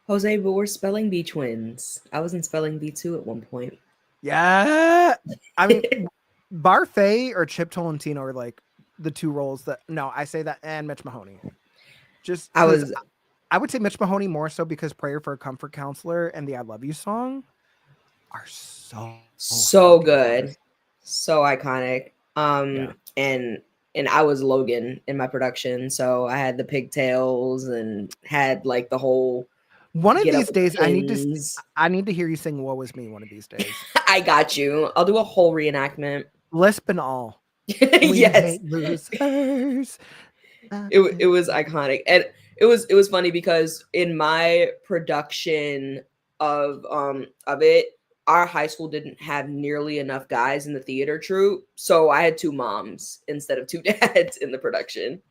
Jose, but we're spelling bee twins. I was in spelling bee too at one point. yeah. I mean Barthé or Chip Tolentino are like the 2 roles that I say that, and Mitch Mahoney. Just I was I would say Mitch Mahoney more so because Prayer for a Comfort Counselor and the I Love You song are so fucking good. So iconic. And I was Logan in my production, so I had the pigtails and had like the whole. One of get up these with days, pins. I need to hear you sing "Woe Is Me" one of these days, I got you. I'll do a whole reenactment. lisp and all. We Yes, hate losers. it was iconic, and it was funny because in my production of it, our high school didn't have nearly enough guys in the theater troupe, so I had 2 moms instead of 2 dads in the production.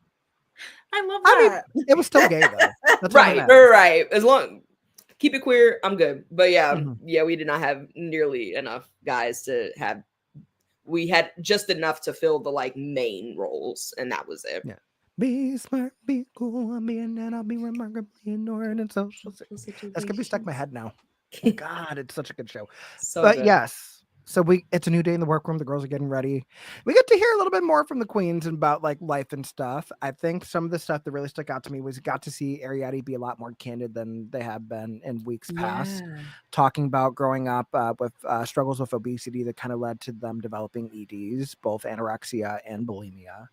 I love I mean, that. it was still gay though. That's what Right, matters. right. As long keep it queer, I'm good. But yeah, Mhm. yeah, we did not have nearly enough guys to have we had just enough to fill the like main roles, and that was it. Yeah. Be smart, be cool, I'll be in and I'll be remarkably ignored in social. That's gonna be stuck in my head now. God, it's such a good show. So But good. yes, so it's a new day in the workroom. The girls are getting ready. We get to hear a little bit more from the queens about like life and stuff. I think some of the stuff that really stuck out to me was got to see Ariadne be a lot more candid than they have been in weeks past, talking about growing up with struggles with obesity that kind of led to them developing EDs, both anorexia and bulimia,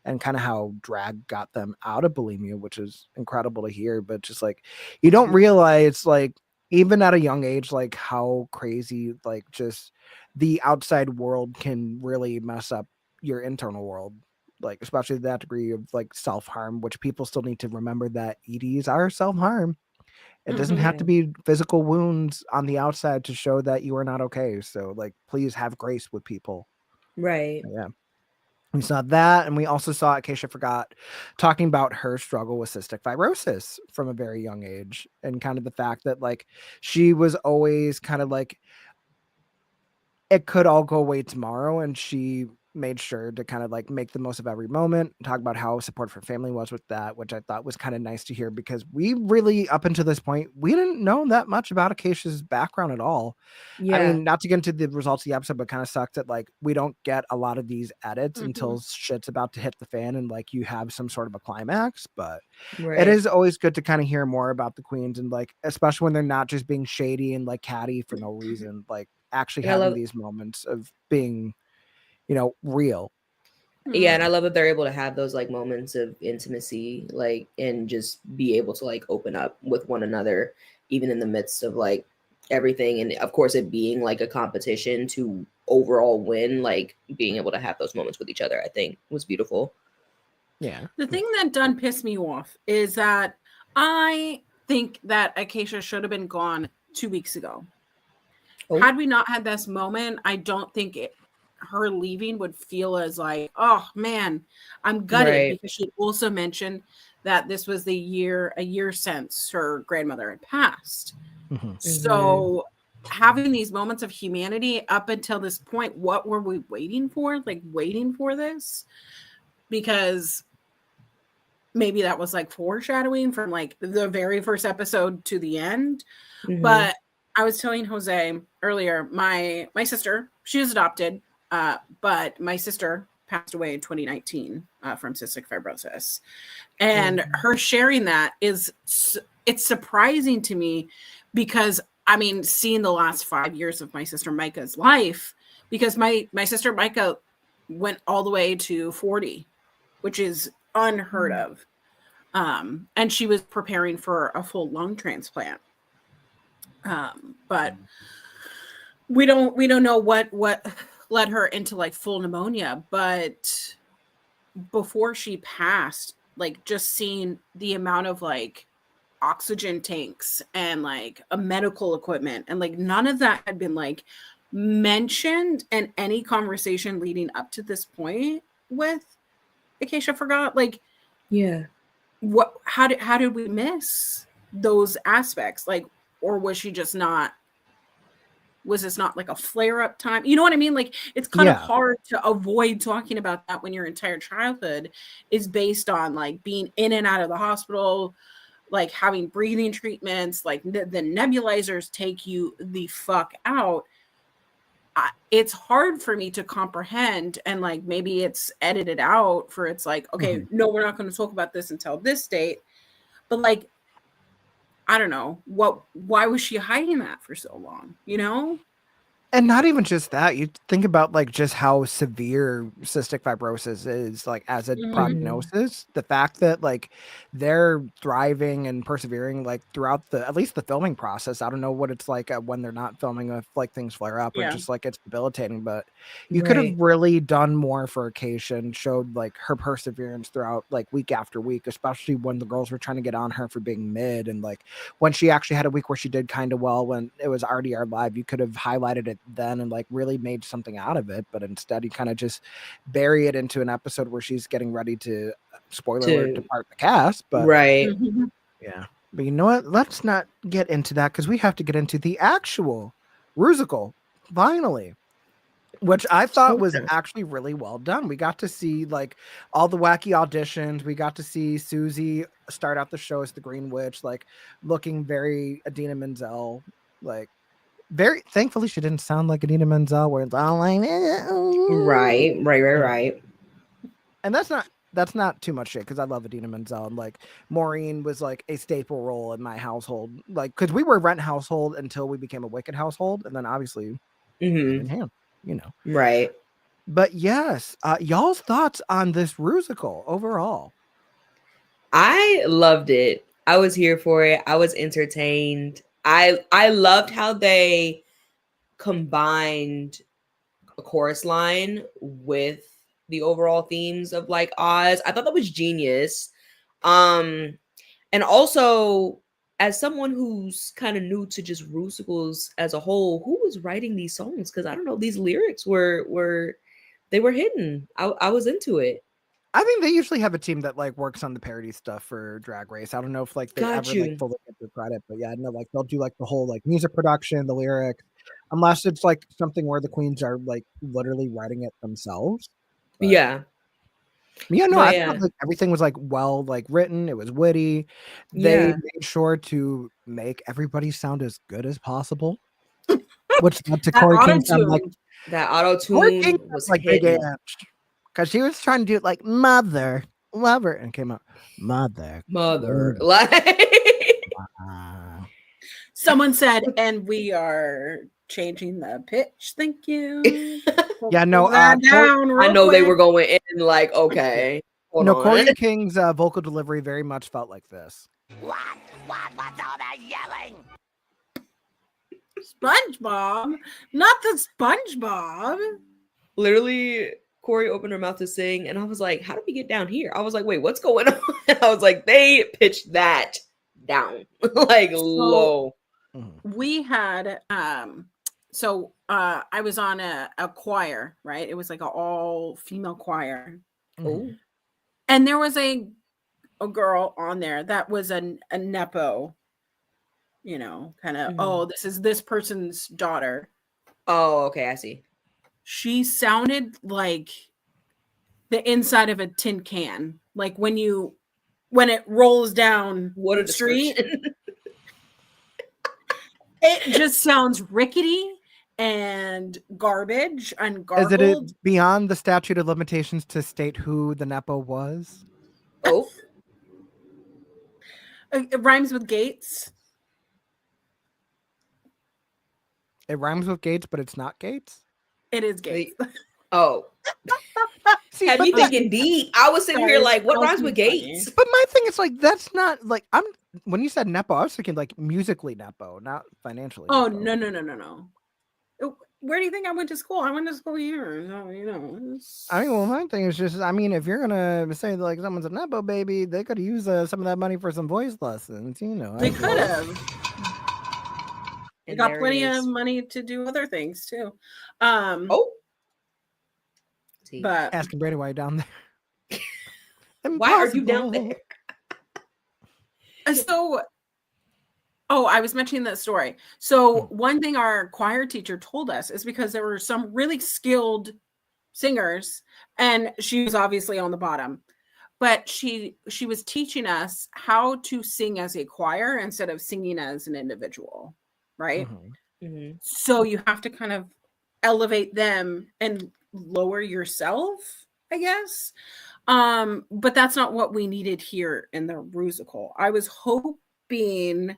and kind of how drag got them out of bulimia, which is incredible to hear. But just like you don't realize, like even at a young age, like how crazy, like just the outside world can really mess up your internal world, like especially that degree of like self-harm, which people still need to remember that EDs are self-harm. It doesn't have to be physical wounds on the outside to show that you are not okay. So like, please have grace with people. Right. Yeah. We saw that, and we also saw Acacia Forgot talking about her struggle with cystic fibrosis from a very young age, and kind of the fact that like she was always kind of like it could all go away tomorrow, and she made sure to kind of like make the most of every moment, talk about how supportive her family was with that, which I thought was kind of nice to hear, because we really, up until this point, we didn't know that much about Acacia's background at all. Yeah. I mean, not to get into the results of the episode, but kind of sucks that like we don't get a lot of these edits until shit's about to hit the fan and like you have some sort of a climax. But it is always good to kind of hear more about the queens, and like especially when they're not just being shady and like catty for no reason, like actually having these moments of being, you know, real. Yeah, and I love that they're able to have those like moments of intimacy, like, and just be able to like open up with one another, even in the midst of like everything. And of course, it being like a competition to overall win, like being able to have those moments with each other, I think was beautiful. Yeah. The thing that done pissed me off is that I think that Acacia should have been gone 2 weeks ago. Oh. Had we not had this moment, I don't think her leaving would feel as like, oh man, I'm gutted, because she also mentioned that this was a year since her grandmother had passed. So having these moments of humanity up until this point, what were we waiting for? Like waiting for this? Because maybe that was like foreshadowing from like the very first episode to the end. But I was telling Jose earlier, my sister, she is adopted, but my sister passed away in 2019 from cystic fibrosis. And her sharing that it's surprising to me, because I mean, seeing the last 5 years of my sister Micah's life, because my sister Micah went all the way to 40, which is unheard of. And she was preparing for a full lung transplant. But we don't know what led her into like full pneumonia, but before she passed, like just seeing the amount of like oxygen tanks and like a medical equipment, and like none of that had been like mentioned in any conversation leading up to this point with Acacia Forgot. Like, how did we miss those aspects? Like, or was she just not, was this not like a flare-up time? You know what I mean? Like, it's kind of hard to avoid talking about that when your entire childhood is based on like being in and out of the hospital, like having breathing treatments, like the nebulizers take you the fuck out. It's hard for me to comprehend, and like maybe it's edited out for it's like, okay, no, we're not going to talk about this until this date. But like, I don't know why was she hiding that for so long, you know? And not even just that, you think about like just how severe cystic fibrosis is, like as a prognosis, the fact that like they're thriving and persevering like throughout at least the filming process. I don't know what it's like when they're not filming, if like things flare up or just like it's debilitating, but you could have really done more for Acacia and showed like her perseverance throughout like week after week, especially when the girls were trying to get on her for being mid, and like when she actually had a week where she did kind of well when it was RDR live, you could have highlighted it then and like really made something out of it, but instead you kind of just bury it into an episode where she's getting ready to alert, depart the cast. But yeah, but you know what, let's not get into that, because we have to get into the actual RUsical finally. which I thought was Okay. actually really well done. We got to see like all the wacky auditions. We got to see Susie start out the show as the Green Witch, like looking very Adina Menzel, like very thankfully she didn't sound like Adina Menzel where it's all like Right. and that's not too much shit because I love Adina Menzel and like Maureen was like a staple role in my household, like because we were a Rent household until we became a Wicked household, and then obviously hand in hand, you know. Right. But yes, y'all's thoughts on this RUsical overall? I loved it. I was here for it. I was entertained. I loved how they combined a chorus line with the overall themes of like Oz. I thought that was genius. And also as someone who's kind of new to just RuSicals as a whole, who was writing these songs? Because I don't know, these lyrics were they were hidden. I was into it. I think they usually have a team that like works on the parody stuff for Drag Race. I don't know if like they Got ever like you. fully get their credit, but yeah, no, like they'll do like the whole like music production, the lyrics, unless it's like something where the queens are like literally writing it themselves. But Yeah. yeah, no, But I yeah. thought like everything was like well like written. It was witty. They Yeah. made sure to make everybody sound as good as possible, which led to That Corey auto King sound like tune. That auto Corey King tune sounds was like Big hidden. Ange because she was trying to do it like mother, lover, and came out mother, Mother. mm, Like ah. Someone said, and we are changing the pitch. Thank you. Yeah, no, Pull that down I real know they quick. were going in like, okay, hold No, on. Corey King's vocal delivery very much felt like this. What's all that yelling? SpongeBob, not the SpongeBob. Literally, Corey opened her mouth to sing, and I was like, how did we get down here? I was like, wait, what's going on? I was like, they pitched that down, like low. Mhm. We had I was on a choir, right? It was like an all female choir, Oh, and there was a girl on there that was a nepo, you know, kind of, oh, this is this person's daughter. oh, okay, I see. She sounded like the inside of a tin can, like when it rolls down What a the street. description. It just sounds rickety and garbage and Is it garbled. beyond the statute of limitations to state who the Nepo was? Oh, It rhymes with Gates. It rhymes with Gates, but it's not Gates. It is Gates. oh. See, Had but me the- thinking deep. I was sitting here Sorry, like, what that was rhymes with funny. Gates? But my thing is like that's not like I'm when you said Nepo, I was thinking like musically Nepo, not financially. Oh Nepo. no. Where do you think I went to school? I went to school here. So, you know. I mean, well, my thing is just, I mean, if you're gonna say like someone's a Nepo baby, they could use some of that money for some voice lessons, you know. They could have. They And got there it plenty of is. money to do other things too. Oh. See. But Asking Brady why you're down there. Why are you down Impossible. there? so I was mentioning that story. So one thing our choir teacher told us is because there were some really skilled singers, and she was obviously on the bottom, but she was teaching us how to sing as a choir instead of singing as an individual, right? Mhm. So you have to kind of elevate them and lower yourself, I guess. But that's not what we needed here in the RUsical. I was hoping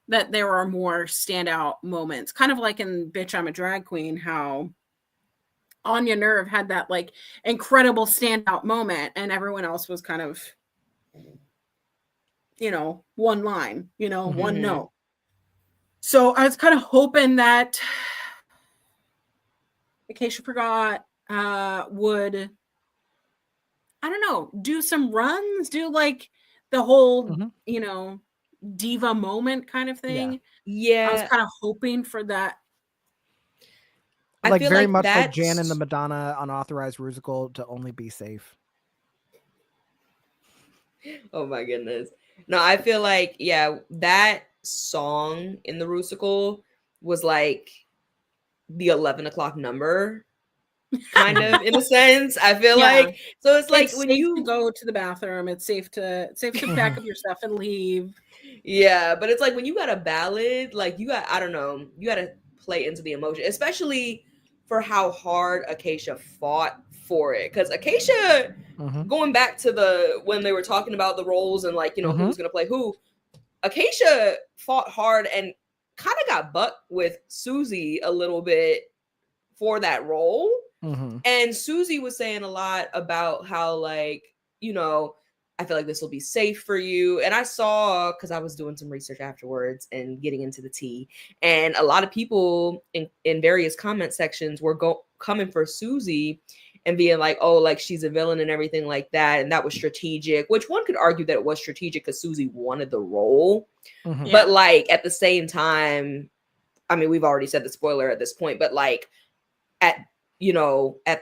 that there are more standout moments, kind of like in Bitch, I'm a Drag Queen, how Anya Nerve had that like incredible standout moment, and everyone else was kind of, you know, one line, you know, one Mhm. note. So I was kind of hoping that, in case you forgot, would, I don't know, do some runs, do like the whole, you know, diva moment kind of thing. I was Yeah. kind of hoping for that. I Like feel very like much like that's Jan and the Madonna unauthorized RUsical to only be safe. Oh my goodness. No, I feel like, yeah, that song in the RUsical was like the 11 o'clock number. kind of in a sense. I feel Yeah. like so it's like It's when safe you to go to the bathroom. It's safe to pack up your stuff and leave. yeah, but it's like when you got a ballad, like you got I don't know, you got to play into the emotion, especially for how hard Acacia fought for it. Because Acacia, Mhm. going back to the when they were talking about the roles and like who Mhm. was gonna play who, Acacia fought hard and kind of got bucked with Susie a little bit for that role. Mhm. And Susie was saying a lot about how, like, I feel like this will be safe for you. And I saw, because I was doing some research afterwards and getting into the tea, and a lot of people in various comment sections were coming for Susie and being like, oh, like she's a villain and everything like that. And that was strategic, which one could argue that it was strategic because Susie wanted the role. Mhm. Yeah. But like at the same time, I mean, we've already said the spoiler at this point, but like at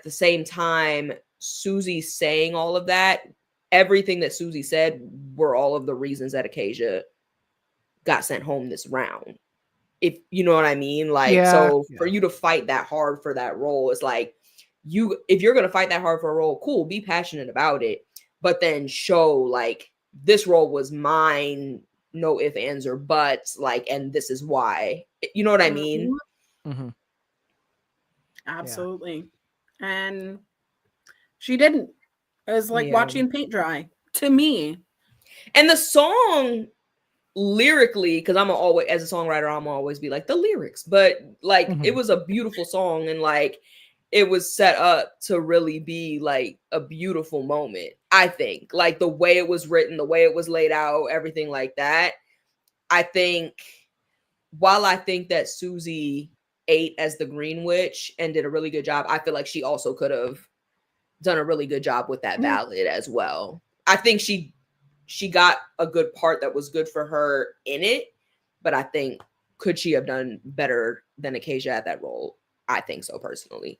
the same time, Susie saying all of that, everything that Susie said were all of the reasons that Acacia got sent home this round. If you know what I mean? Like, Yeah, so yeah. for you to fight that hard for that role, it's like if you're gonna fight that hard for a role, cool, be passionate about it, but then show like this role was mine, no ifs, ands, or buts, like, and this is why. You know what I mean? Mhm. Absolutely. And she didn't. It was like Yeah. watching paint dry to me. And the song lyrically, because I'm always, as a songwriter, I'm always be like the lyrics, but like it Mhm. was a beautiful song, and like it was set up to really be like a beautiful moment. I think like the way it was written, the way it was laid out, everything like that. I think while I think that Susie ate as the Green Witch and did a really good job, I feel like she also could have done a really good job with that ballad as well. I think she got a good part that was good for her in it, but I think could she have done better than Acacia at that role? I think so personally.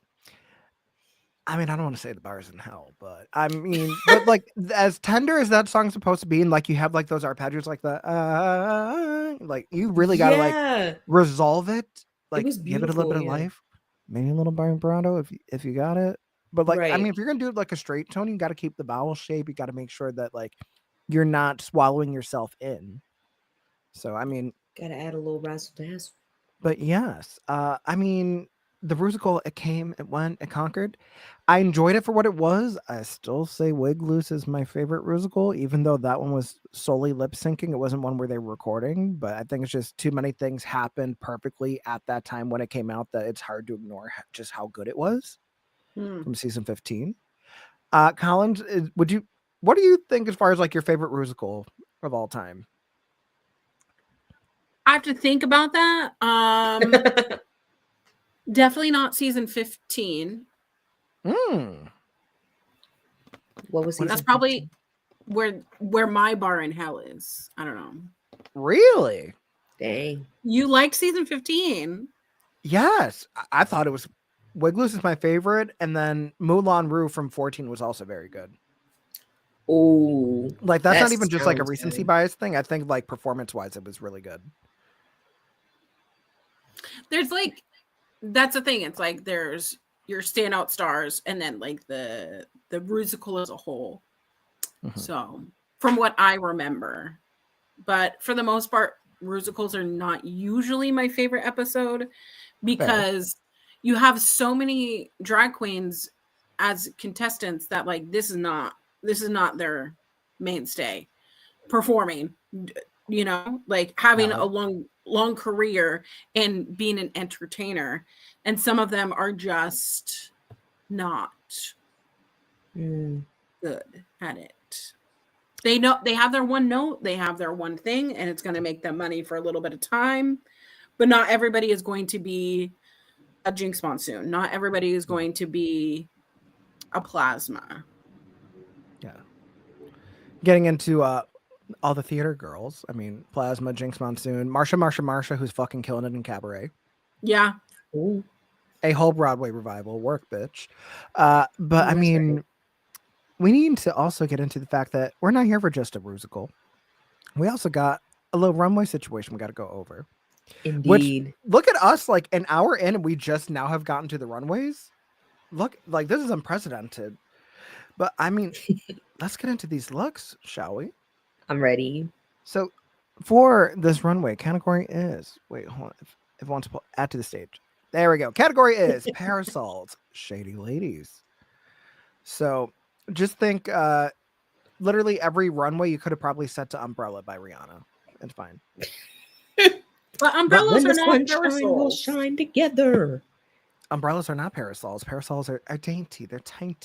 I mean, I don't want to say the bar's in hell, but I mean, but like as tender as that song's supposed to be, and like you have like those arpeggios, like the like you really gotta like resolve it, like was give it a little beautiful, bit of yeah. life, maybe a little vibrato if you got it. But like, I Right. mean, if you're gonna do it like a straight tone, you got to keep the vowel shape. You got to make sure that like you're not swallowing yourself in. So I mean, Gotta add a little razzle dazzle. but yes, I mean, the Rusical, it came, it went, it conquered. I enjoyed it for what it was. I still say Wig Loose is my favorite Rusical, even though that one was solely lip syncing. It wasn't one where they were recording, but I think it's just too many things happened perfectly at that time when it came out that it's hard to ignore just how good it was from season 15. Collins, what do you think as far as like your favorite Rusical of all time? I have to think about that. Definitely not season 15. Mm, What was That's season probably 15? where my bar in hell is. I don't know. really? Dang. You like season 15? Yes, I thought it was. Wig Loose is my favorite, and then Moulin Rouge from 14 was also very good. Oh, Like that's not even just like a recency bias thing. I think like performance wise, it was really good. There's like, that's the thing. It's like there's your standout stars, and then like the Rusical as a whole. Mhm. So from what I remember, but for the most part, Rusicals are not usually my favorite episode because you have so many drag queens as contestants that like this is not their mainstay performing, like having a long career and being an entertainer, and some of them are just not good at it. They know they have their one note, they have their one thing, and it's going to make them money for a little bit of time. But not everybody is going to be a Jinx Monsoon. Not everybody is going to be a Plasma. Yeah. Getting into all the theater girls. I mean, Plasma, Jinx Monsoon, Marsha, who's fucking killing it in Cabaret. Yeah. Ooh. A whole Broadway revival, work, bitch. But I That's mean, right. we need to also get into the fact that we're not here for just a Rusical. We also got a little runway situation we got to go over. Indeed. Which, look at us, like an hour in, and we just now have gotten to the runways. look, like this is unprecedented. But I mean, let's get into these looks, shall we? I'm ready. So for this runway, category is hold on. If I want to add to the stage. There we go. Category is parasols, shady ladies. So just think literally every runway you could have probably set to Umbrella by Rihanna. It's fine. But umbrellas When are the not sunshine will parasols. shine together. Umbrellas are not parasols. Parasols are dainty. They're tiny.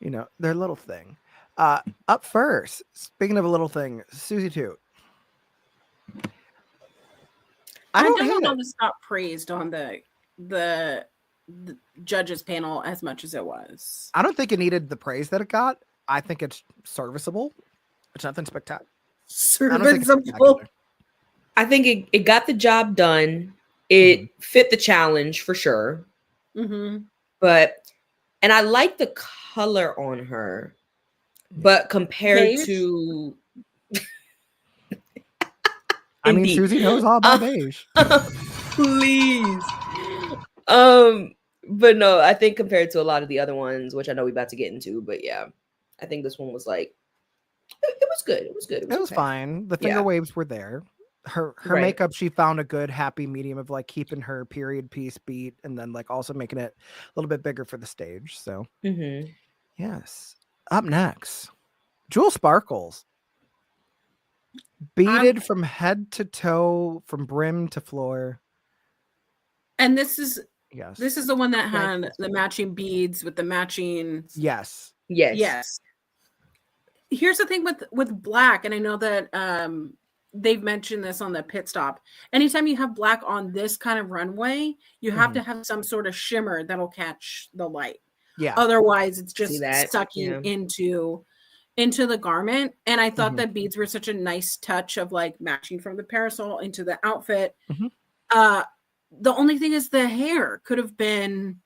You know, they're a little thing. Up first, speaking of a little thing, Susie Toot. I don't hate know it. this got praised on the judges panel as much as it was. I don't think it needed the praise that it got. I think it's serviceable. It's nothing spectacular. Serviceable. I think it got the job done. It fit the challenge for sure. Mm-hmm. And I like the color on her, but compared Beige? to, I mean, Indeed. Susie knows all about beige. please. But no, I think compared to a lot of the other ones, which I know we're about to get into, but yeah, I think this one was like, it was good. It was good. It was okay. fine. The finger waves were there. Her Right. makeup, she found a good happy medium of like keeping her period piece beat and then like also making it a little bit bigger for the stage. So Mhm. yes. Up next, Jewel Sparkles. Beaded from head to toe, from brim to floor. And this is Yes. the one that had the matching beads with the matching. Yes. Yes. Here's the thing with black, and I know that they've mentioned this on the pit stop. Anytime you have black on this kind of runway, you have to have some sort of shimmer that'll catch the light. Yeah. Otherwise, it's just that? sucking Yeah. into the garment. And I thought that beads were such a nice touch of like matching from the parasol into the outfit. The only thing is the hair could have been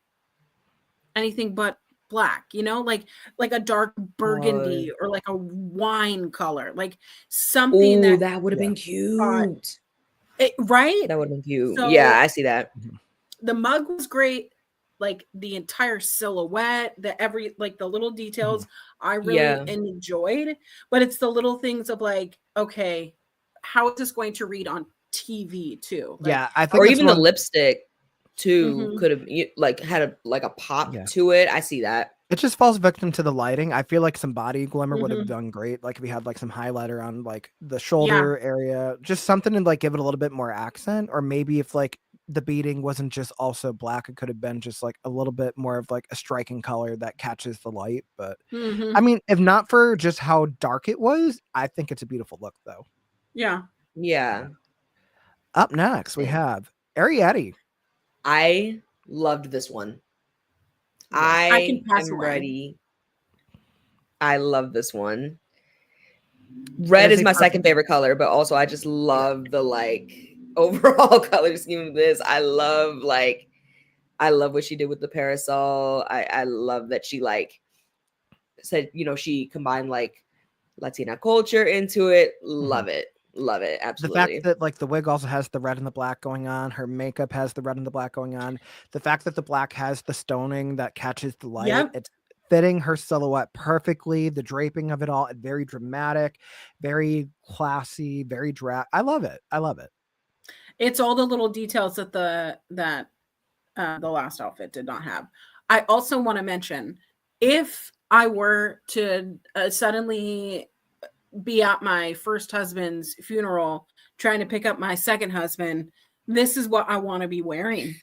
anything but black, you know, like a dark burgundy or like a wine color, like something that would have been cute. Right? That would have been cute. So- Yeah, I see that. The mug was great, like the entire silhouette, the little details I really enjoyed, but it's the little things of like, okay, how is this going to read on TV too? Like, yeah, I think Or it's even the one- lipstick too could have like had a pop to it. I see that. It just falls victim to the lighting. I feel like some body glimmer would have done great. Like if we had like some highlighter on like the shoulder area, just something to like give it a little bit more accent. Or maybe if like the beading wasn't just also black, it could have been just like a little bit more of like a striking color that catches the light. But I mean, if not for just how dark it was, I think it's a beautiful look though. Yeah. Up next, we have Ariete. I loved this one. I can pass am away. ready. I love this one. Red It is is a my perfect- second favorite color, but also I just love the like overall color scheme of this. I love what she did with the parasol. I love that she like said, you know, she combined like Latina culture into it. Love it. Love it. The Absolutely. fact that like the wig also has the red and the black going on, her makeup has the red and the black going on, the fact that the black has the stoning that catches the light, it's fitting her silhouette perfectly. The draping of it all, very dramatic, very classy, very drag. I love it. It's all the little details that the last outfit did not have. I also want to mention, if I were to suddenly be at my first husband's funeral trying to pick up my second husband, this is what I want to be wearing.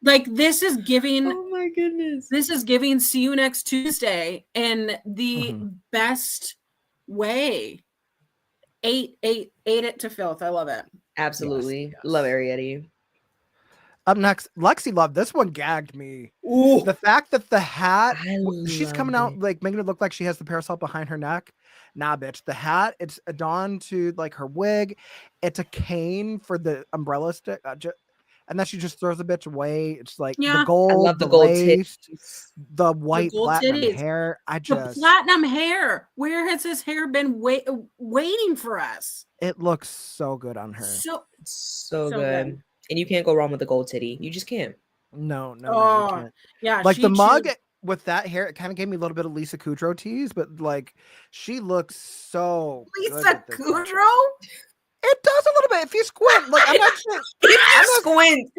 Like this is giving, oh my goodness. this is giving see you next Tuesday in the best way. Ate it to filth. I love it. Absolutely. Yes. Love Ariete. Up next, Lexi Love. This one gagged me. Ooh. The fact that the hat, she's love coming out it. like making it look like she has the parasol behind her neck. Nah, bitch. The hat, it's adorned to like her wig. It's a cane for the umbrella stick. And then she just throws the bitch away. It's like the gold, I love the gold lace, titties. the white gold platinum titties. hair. The platinum hair. Where has this hair been waiting for us? It looks so good on her. So good. And you can't go wrong with the gold titty. You just can't. No, you Oh, can't. yeah. Like the she mug chewed- with that hair, it kind of gave me a little bit of Lisa Kudrow tease, but like she looks so good Lisa with this hair. Kudrow. It does a little bit if you squint. Like I'm not saying If I'm you not squint.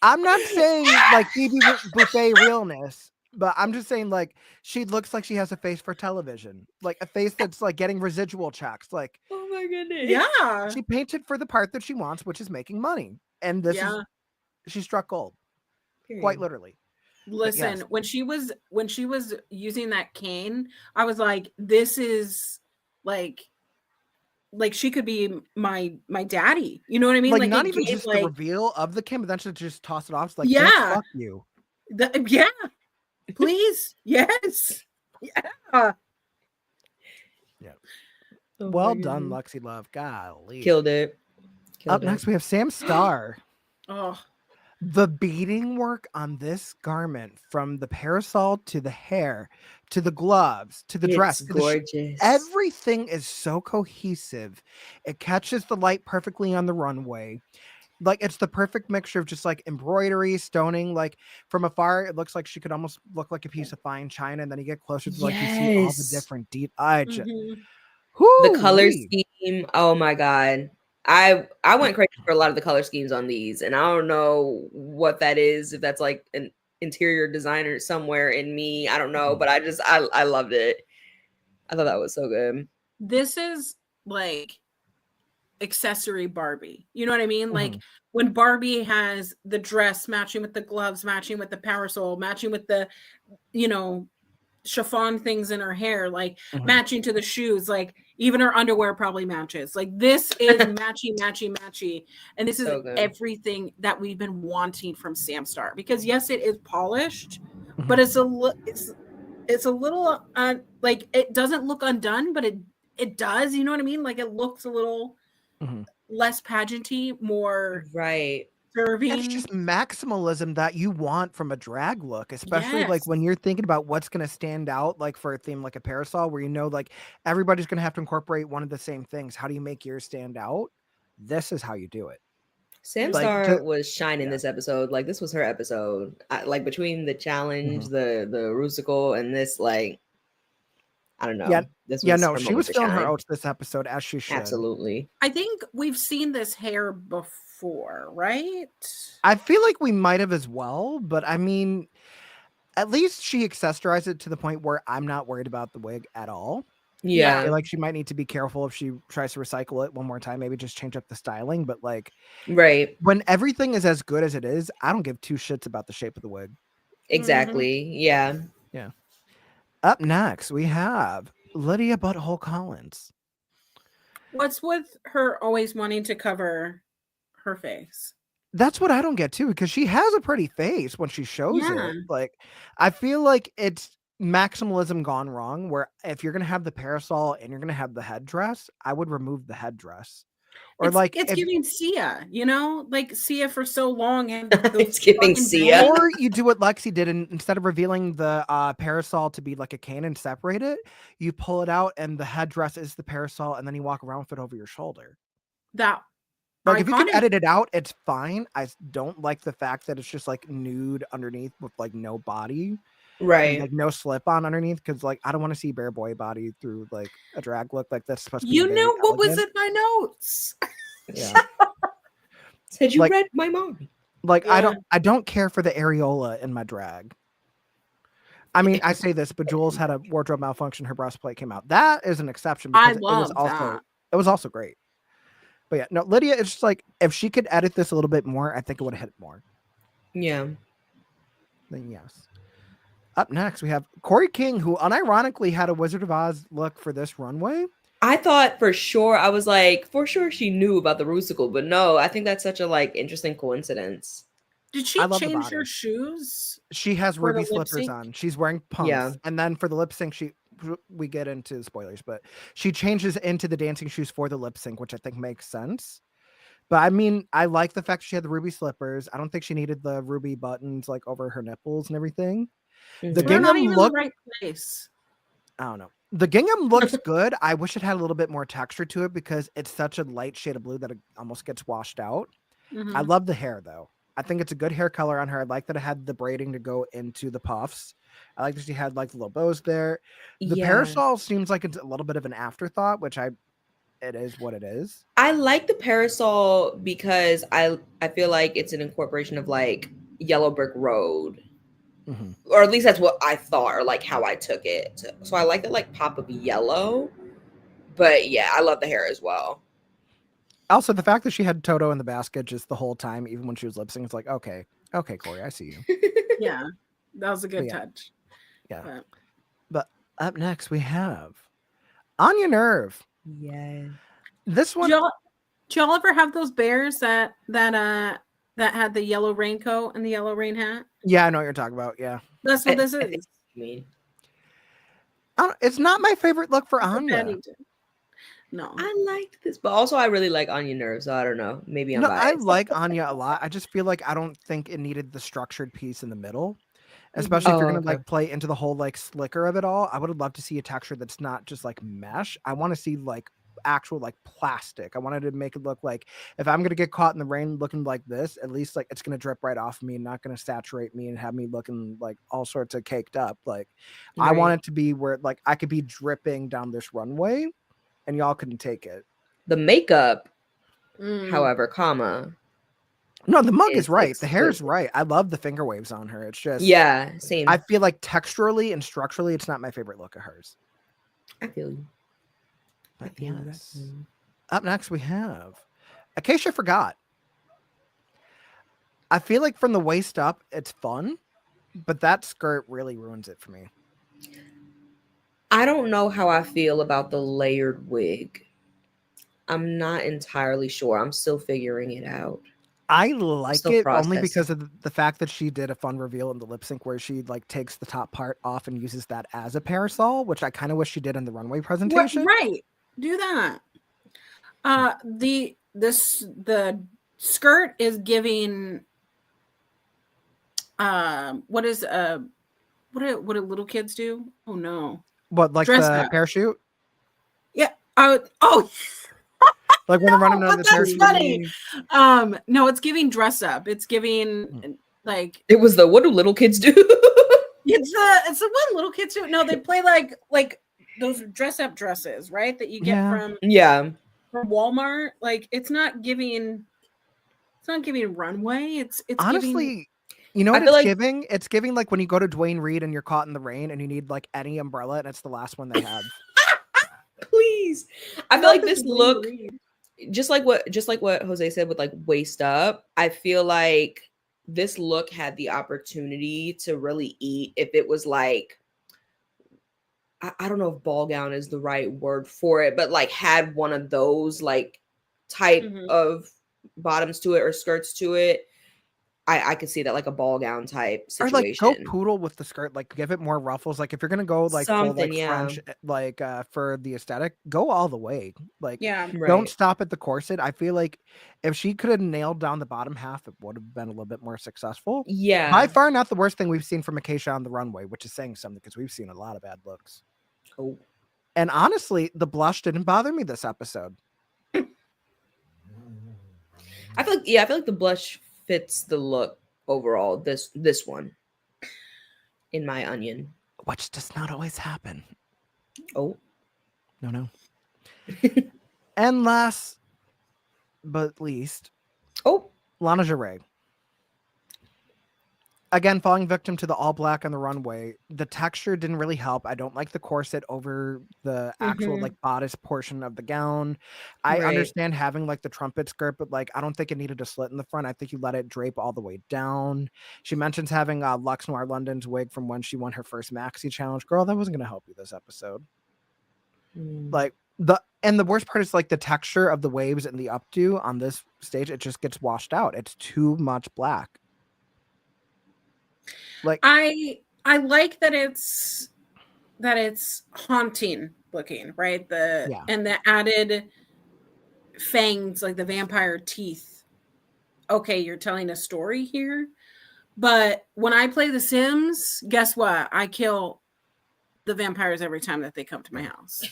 I'm not saying like Phoebe Buffet realness, but I'm just saying like she looks like she has a face for television, like a face that's like getting residual checks. Like Oh my goodness. Yeah. she painted for the part that she wants, which is making money, and this Yeah. is she struck gold, Period. quite literally. Listen, yes. when she was using that cane, I was like, this is like she could be my daddy. You know what I mean? Like not it even gave, just the reveal of the Kim, but then she just toss it off. It's like, Yeah. bitch, fuck you. yeah. Please. Yes. Yeah. Oh Well my done, goodness. Lexi Love. Golly. Killed it. Up next, we have Sam Starr. Oh, The beading work on this garment, from the parasol to the hair, to the gloves, to the dress, It's to the gorgeous. everything is so cohesive. It catches the light perfectly on the runway. Like it's the perfect mixture of just like embroidery, stoning. Like from afar, it looks like she could almost look like a piece of fine china, and then you get closer to like you see all the Yes. different deep. I just mhm. The color Whoo-wee. scheme. Oh my god. I went crazy for a lot of the color schemes on these, and I don't know what that is. If that's like an interior designer somewhere in me, I don't know. But I loved it. I thought that was so good. This is like accessory Barbie. You know what I mean? Like Mhm. when Barbie has the dress matching with the gloves, matching with the parasol, matching with the, chiffon things in her hair, like Mhm. matching to the shoes, like even her underwear probably matches. Like this is matchy. And this is So good. everything that we've been wanting from Sam Starr. Because yes, it is polished, Mhm. but it's a little like it doesn't look undone, but it does, you know what I mean? Like it looks a little Mhm. less pageanty, more Right. serving. It's just maximalism that you want from a drag look, especially like Yes. when you're thinking about what's going to stand out, like for a theme like a parasol, where like everybody's going to have to incorporate one of the same things. How do you make yours stand out? This is how you do it. Sam Like, Starr was shining yeah. this episode. Like this was her episode. Like between the challenge, Mhm. the RUsical, and this, like, I don't know. Yeah, This yeah, was no, her she moment was to feeling her shine. oats this episode as she should. Absolutely. I think we've seen this hair before, right? I feel like we might have as well, but I mean, at least she accessorized it to the point where I'm not worried about the wig at all. I Yeah. feel like she might need to be careful if she tries to recycle it one more time, maybe just change up the styling. But like Right. when everything is as good as it is, I don't give two shits about the shape of the wig. Exactly. Yeah. Yeah. Up next, we have Lydia Butthole Collins. What's with her always wanting to cover her face? That's what I don't get too, because she has a pretty face when she shows Yeah. it. Like, I feel like it's maximalism gone wrong, where if you're gonna have the parasol and you're gonna have the headdress, I would remove the headdress. Or like it's if, giving Sia, like Sia for so long and It's giving fucking Sia. bangs. or you do what Lexi did, and instead of revealing the parasol to be like a cane and separate it, you pull it out and the headdress is the parasol, and then you walk around with it over your shoulder. That Like if you can iconic. edit it out, it's fine. I don't like the fact that it's just like nude underneath with like no body. And, Right. like no slip on underneath, because like I don't want to see bare boy body through like a drag look. Like that's supposed to be You very knew what was elegant. in my notes. Yeah. Said you Like- read my mom. Like Yeah. I don't care for the areola in my drag. I mean, I say this, but Jules had a wardrobe malfunction. Her breastplate came out. That is an exception I because love it was also great. But yeah, no, Lydia, it's just like if she could edit this a little bit more, I think it would have hit more. Yeah. Then yes. Up next, we have Corey King, who unironically had a Wizard of Oz look for this runway. I thought for sure, I was like, for sure she knew about the RUsical, but no, I think that's such a like interesting coincidence. Did she I love the change her body. shoes? She has For the ruby lip slippers sync? on. She's wearing pumps. Yeah. And then for the lip sync, we get into spoilers, but she changes into the dancing shoes for the lip sync, which I think makes sense. But I mean, I like the fact she had the ruby slippers. I don't think she needed the ruby buttons like over her nipples and everything. The Mhm. They're not gingham even look, the right place. I don't know. The gingham looks good. I wish it had a little bit more texture to it because it's such a light shade of blue that it almost gets washed out. I Mhm. love the hair though. I think it's a good hair color on her. I like that it had the braiding to go into the puffs. I like that she had like the little bows there. The Yeah. parasol seems like it's a little bit of an afterthought, which it is what it is. I like the parasol because I feel like it's an incorporation of like Yellow Brick Road. Mhm. Or at least that's what I thought, or like how I took it. So I like that like pop of yellow. But yeah, I love the hair as well. Also, the fact that she had Toto in the basket just the whole time, even when she was lip syncing, it's like, okay, Corey, I see you. Yeah, that was a good Yeah. touch. Yeah. But But up next we have Anya Nerve. Yeah. This one, do y'all ever have those bears that had the yellow raincoat and the yellow rain hat? yeah, I know what you're talking about. Yeah, That's what this I think is. I mean, it's not my favorite look for That's what Anya. Patty did. No. I liked this, but also I really like Anya Nerve, so I don't know. Maybe I'm No, I biased. like Anya a lot. I just feel like I don't think it needed the structured piece in the middle, especially if Oh, you're gonna okay. like play into the whole like slicker of it all. I would love to see a texture that's not just like mesh. I want to see like actual like plastic. I wanted to make it look like if I'm gonna get caught in the rain looking like this, at least like it's gonna drip right off of me and not gonna saturate me and have me looking like all sorts of caked up. Like I want Right. it to be where like I could be dripping down this runway and y'all couldn't take it. The makeup, Mm. however, comma. No, the mug is It's right. The hair is exquisite. right. I love the finger waves on her. It's just Yeah, same. I feel like texturally and structurally, it's not my favorite look of hers. I feel you. But feel you. yes. Up next, we have Acacia Forgot. I feel like from the waist up, it's fun, but that skirt really ruins it for me. I don't know how I feel about the layered wig. I'm not entirely sure. I'm still figuring it out. I like still it only processing. because of the fact that she did a fun reveal in the lip sync where she like takes the top part off and uses that as a parasol, which I kind of wish she did in the runway presentation. Right. Do that. The skirt is giving what do little kids do? Oh no. What, like Dress the up. parachute? Yeah. Like when they're running No, under the but that's parachute? funny. No, it's giving dress up. It's giving like It was the what do little kids do? it's the one little kids do. No, they play like those dress up dresses, right? That you get Yeah. Yeah. from Walmart. Like it's not giving runway. It's giving Honestly, you know I what feel it's like- giving? It's giving like when you go to Dwayne Reed and you're caught in the rain and you need like any umbrella and it's the last one they have. Please. I feel Not like the this Dwayne look, Reed. just like what Jose said with like waist up, I feel like this look had the opportunity to really eat if it was like I don't know if ball gown is the right word for it, but like had one of those like type Mhm. of bottoms to it or skirts to it. I could see that like a ball gown type Or situation. like go poodle with the skirt, like give it more ruffles. Like if you're gonna go like full Something, like yeah. French like for the aesthetic, go all the way. Like Yeah. don't Right. stop at the corset. I feel like if she could have nailed down the bottom half, it would have been a little bit more successful. Yeah. By far not the worst thing we've seen from Acacia on the runway, which is saying something because we've seen a lot of bad looks. Oh. And honestly, the blush didn't bother me this episode. I feel like the blush fits the look overall. This one, in my onion. Which does not always happen. Oh, No. And last but least, oh, Lana Jarre. Again, falling victim to the all black on the runway. The texture didn't really help. I don't like the corset over the actual Mhm. like bodice portion of the gown. I Right. understand having like the trumpet skirt, but like I don't think it needed a slit in the front. I think you let it drape all the way down. She mentions having Lux Noir London's wig from when she won her first Maxi Challenge. Girl, that wasn't gonna help you this episode. Like the worst part is like the texture of the waves and the updo on this stage, it just gets washed out. It's too much black. Like I like that it's haunting looking, right? Yeah. And the added fangs, like the vampire teeth. Okay, you're telling a story here. But when I play The Sims, guess what? I kill the vampires every time that they come to my house.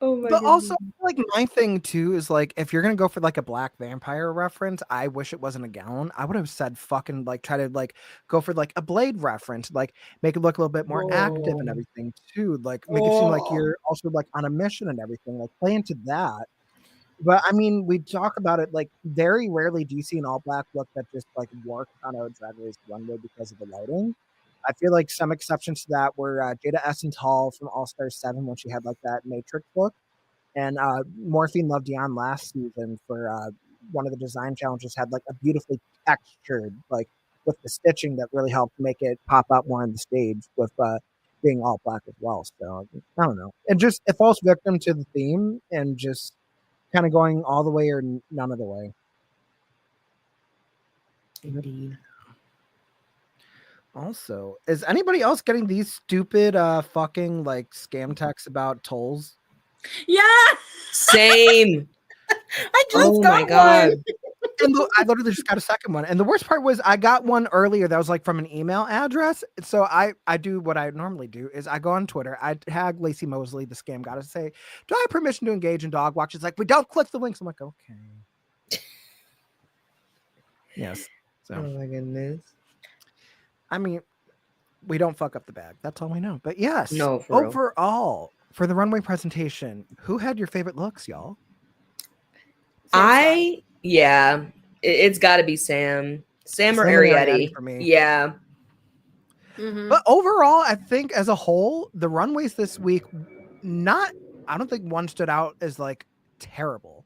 Oh my But also, goodness. like my thing too is like if you're gonna go for like a black vampire reference, I wish it wasn't a gown. I would have said fucking like try to like go for like a blade reference, like make it look a little bit more active and Oh. everything too. Like make it seem like Oh. you're also like on a mission and everything. Like play into that. But I mean, we talk about it like very rarely do you see an all black look that just like worked on a drag race runway because of the lighting. I feel like some exceptions to that were Jada Essence Hall from All Star 7 when she had like that Matrix look. And Morphine Love Dion last season for one of the design challenges had like a beautifully textured, like with the stitching that really helped make it pop out more on the stage with being all black as well. So I don't know. And just it falls victim to the theme and just kind of going all the way or none of the way. Indeed. Also, is anybody else getting these stupid fucking like scam texts about tolls? Yeah, Same. I just Oh got my god. one. And I literally just got a second one. And the worst part was I got one earlier that was like from an email address. So I do what I normally do is I go on Twitter, I tag Lacey Mosley, the scam goddess, say, do I have permission to engage in dog watch? It's like, we don't click the links. I'm like, okay. Yes. So Oh my goodness. I mean, we don't fuck up the bag. That's all we know. But yes, No, for real. overall, for the runway presentation, who had your favorite looks, y'all? Yeah, it's got to be Sam or Sam and Arietti for me. Yeah. Mhm. But overall, I think as a whole, the runways this week, I don't think one stood out as like terrible.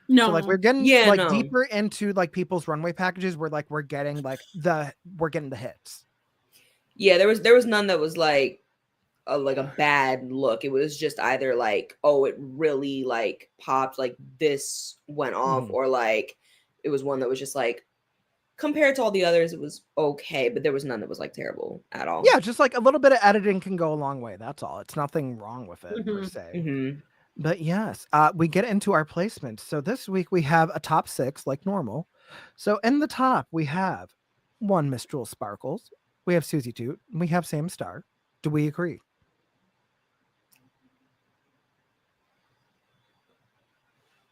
No, So like we're getting Yeah, like no. deeper into like people's runway packages where like we're getting the hits. Yeah, there was none that was like a bad look. It was just either like, oh, it really like popped, like this went off, Mhm. or like it was one that was just like compared to all the others, it was okay, but there was none that was like terrible at all. Yeah, just like a little bit of editing can go a long way. That's all. It's nothing wrong with it per Mhm. se. Mhm. But yes, we get into our placements. So this week we have a top 6 like normal. So in the top we have one Miss Jewel Sparkles, we have Susie Toot, and we have Sam Star. Do we agree?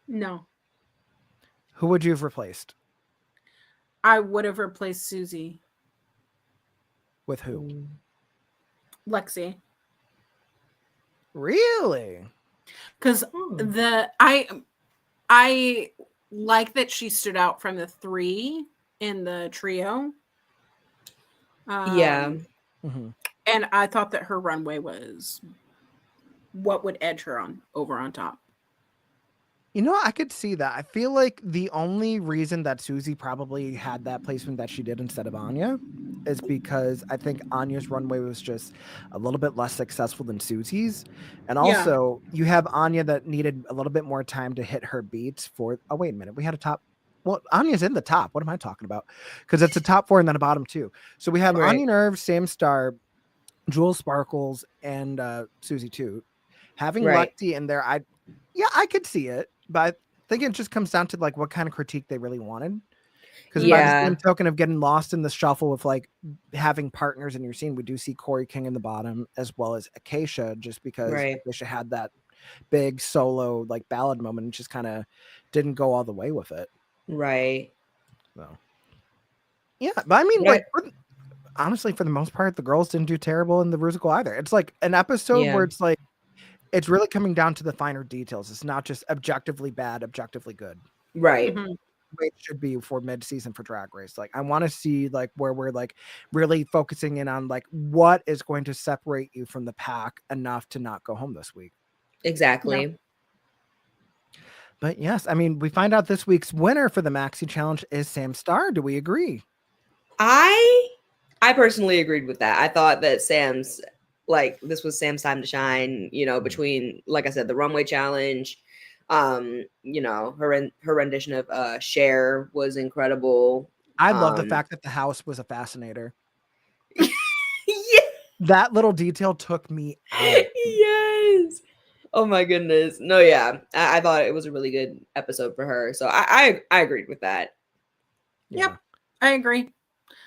no. Who would you have replaced? I would have replaced Susie, With who? Lexi, Really? because I like that she stood out from the 3 in the trio. Yeah. Mhm. And I thought that her runway was what would edge her over on top. You know, I could see that. I feel like the only reason that Susie probably had that placement that she did instead of Anya is because I think Anya's runway was just a little bit less successful than Susie's. And Yeah. also, you have Anya that needed a little bit more time to hit her beats for. Oh, wait a minute. We had a top. Well, Anya's in the top. What am I talking about? Because it's a top 4 and then a bottom 2. So we have Right. Anya Nerve, Sam Star, Jewel Sparkles, and Susie Toot. Having Right. Lexi in there, I could see it, but I think it just comes down to like what kind of critique they really wanted. Because by the Yeah. same token of getting lost in the shuffle with like having partners in your scene, we do see Corey King in the bottom as well as Acacia, just because Right. Acacia had that big solo like ballad moment and just kind of didn't go all the way with it. Right. So yeah, but I mean, But like honestly, for the most part, the girls didn't do terrible in the RUsical either. It's like an episode Yeah. where it's like it's really coming down to the finer details. It's not just objectively bad, objectively good. Right. Mhm. The way it should be for mid-season for Drag Race. Like I want to see like where we're like really focusing in on like what is going to separate you from the pack enough to not go home this week. Exactly. But yes, I mean, we find out this week's winner for the Maxi Challenge is Sam Star. Do we agree? I personally agreed with that. I thought that Sam's like this was Sam's time to shine, you know, between like I said, the runway challenge, you know, her rendition of Cher was incredible. I love the fact that the house was a fascinator. Yeah. That little detail took me out. Yes. Oh my goodness. No, yeah. I thought it was a really good episode for her. So I agreed with that. Yep. I agree.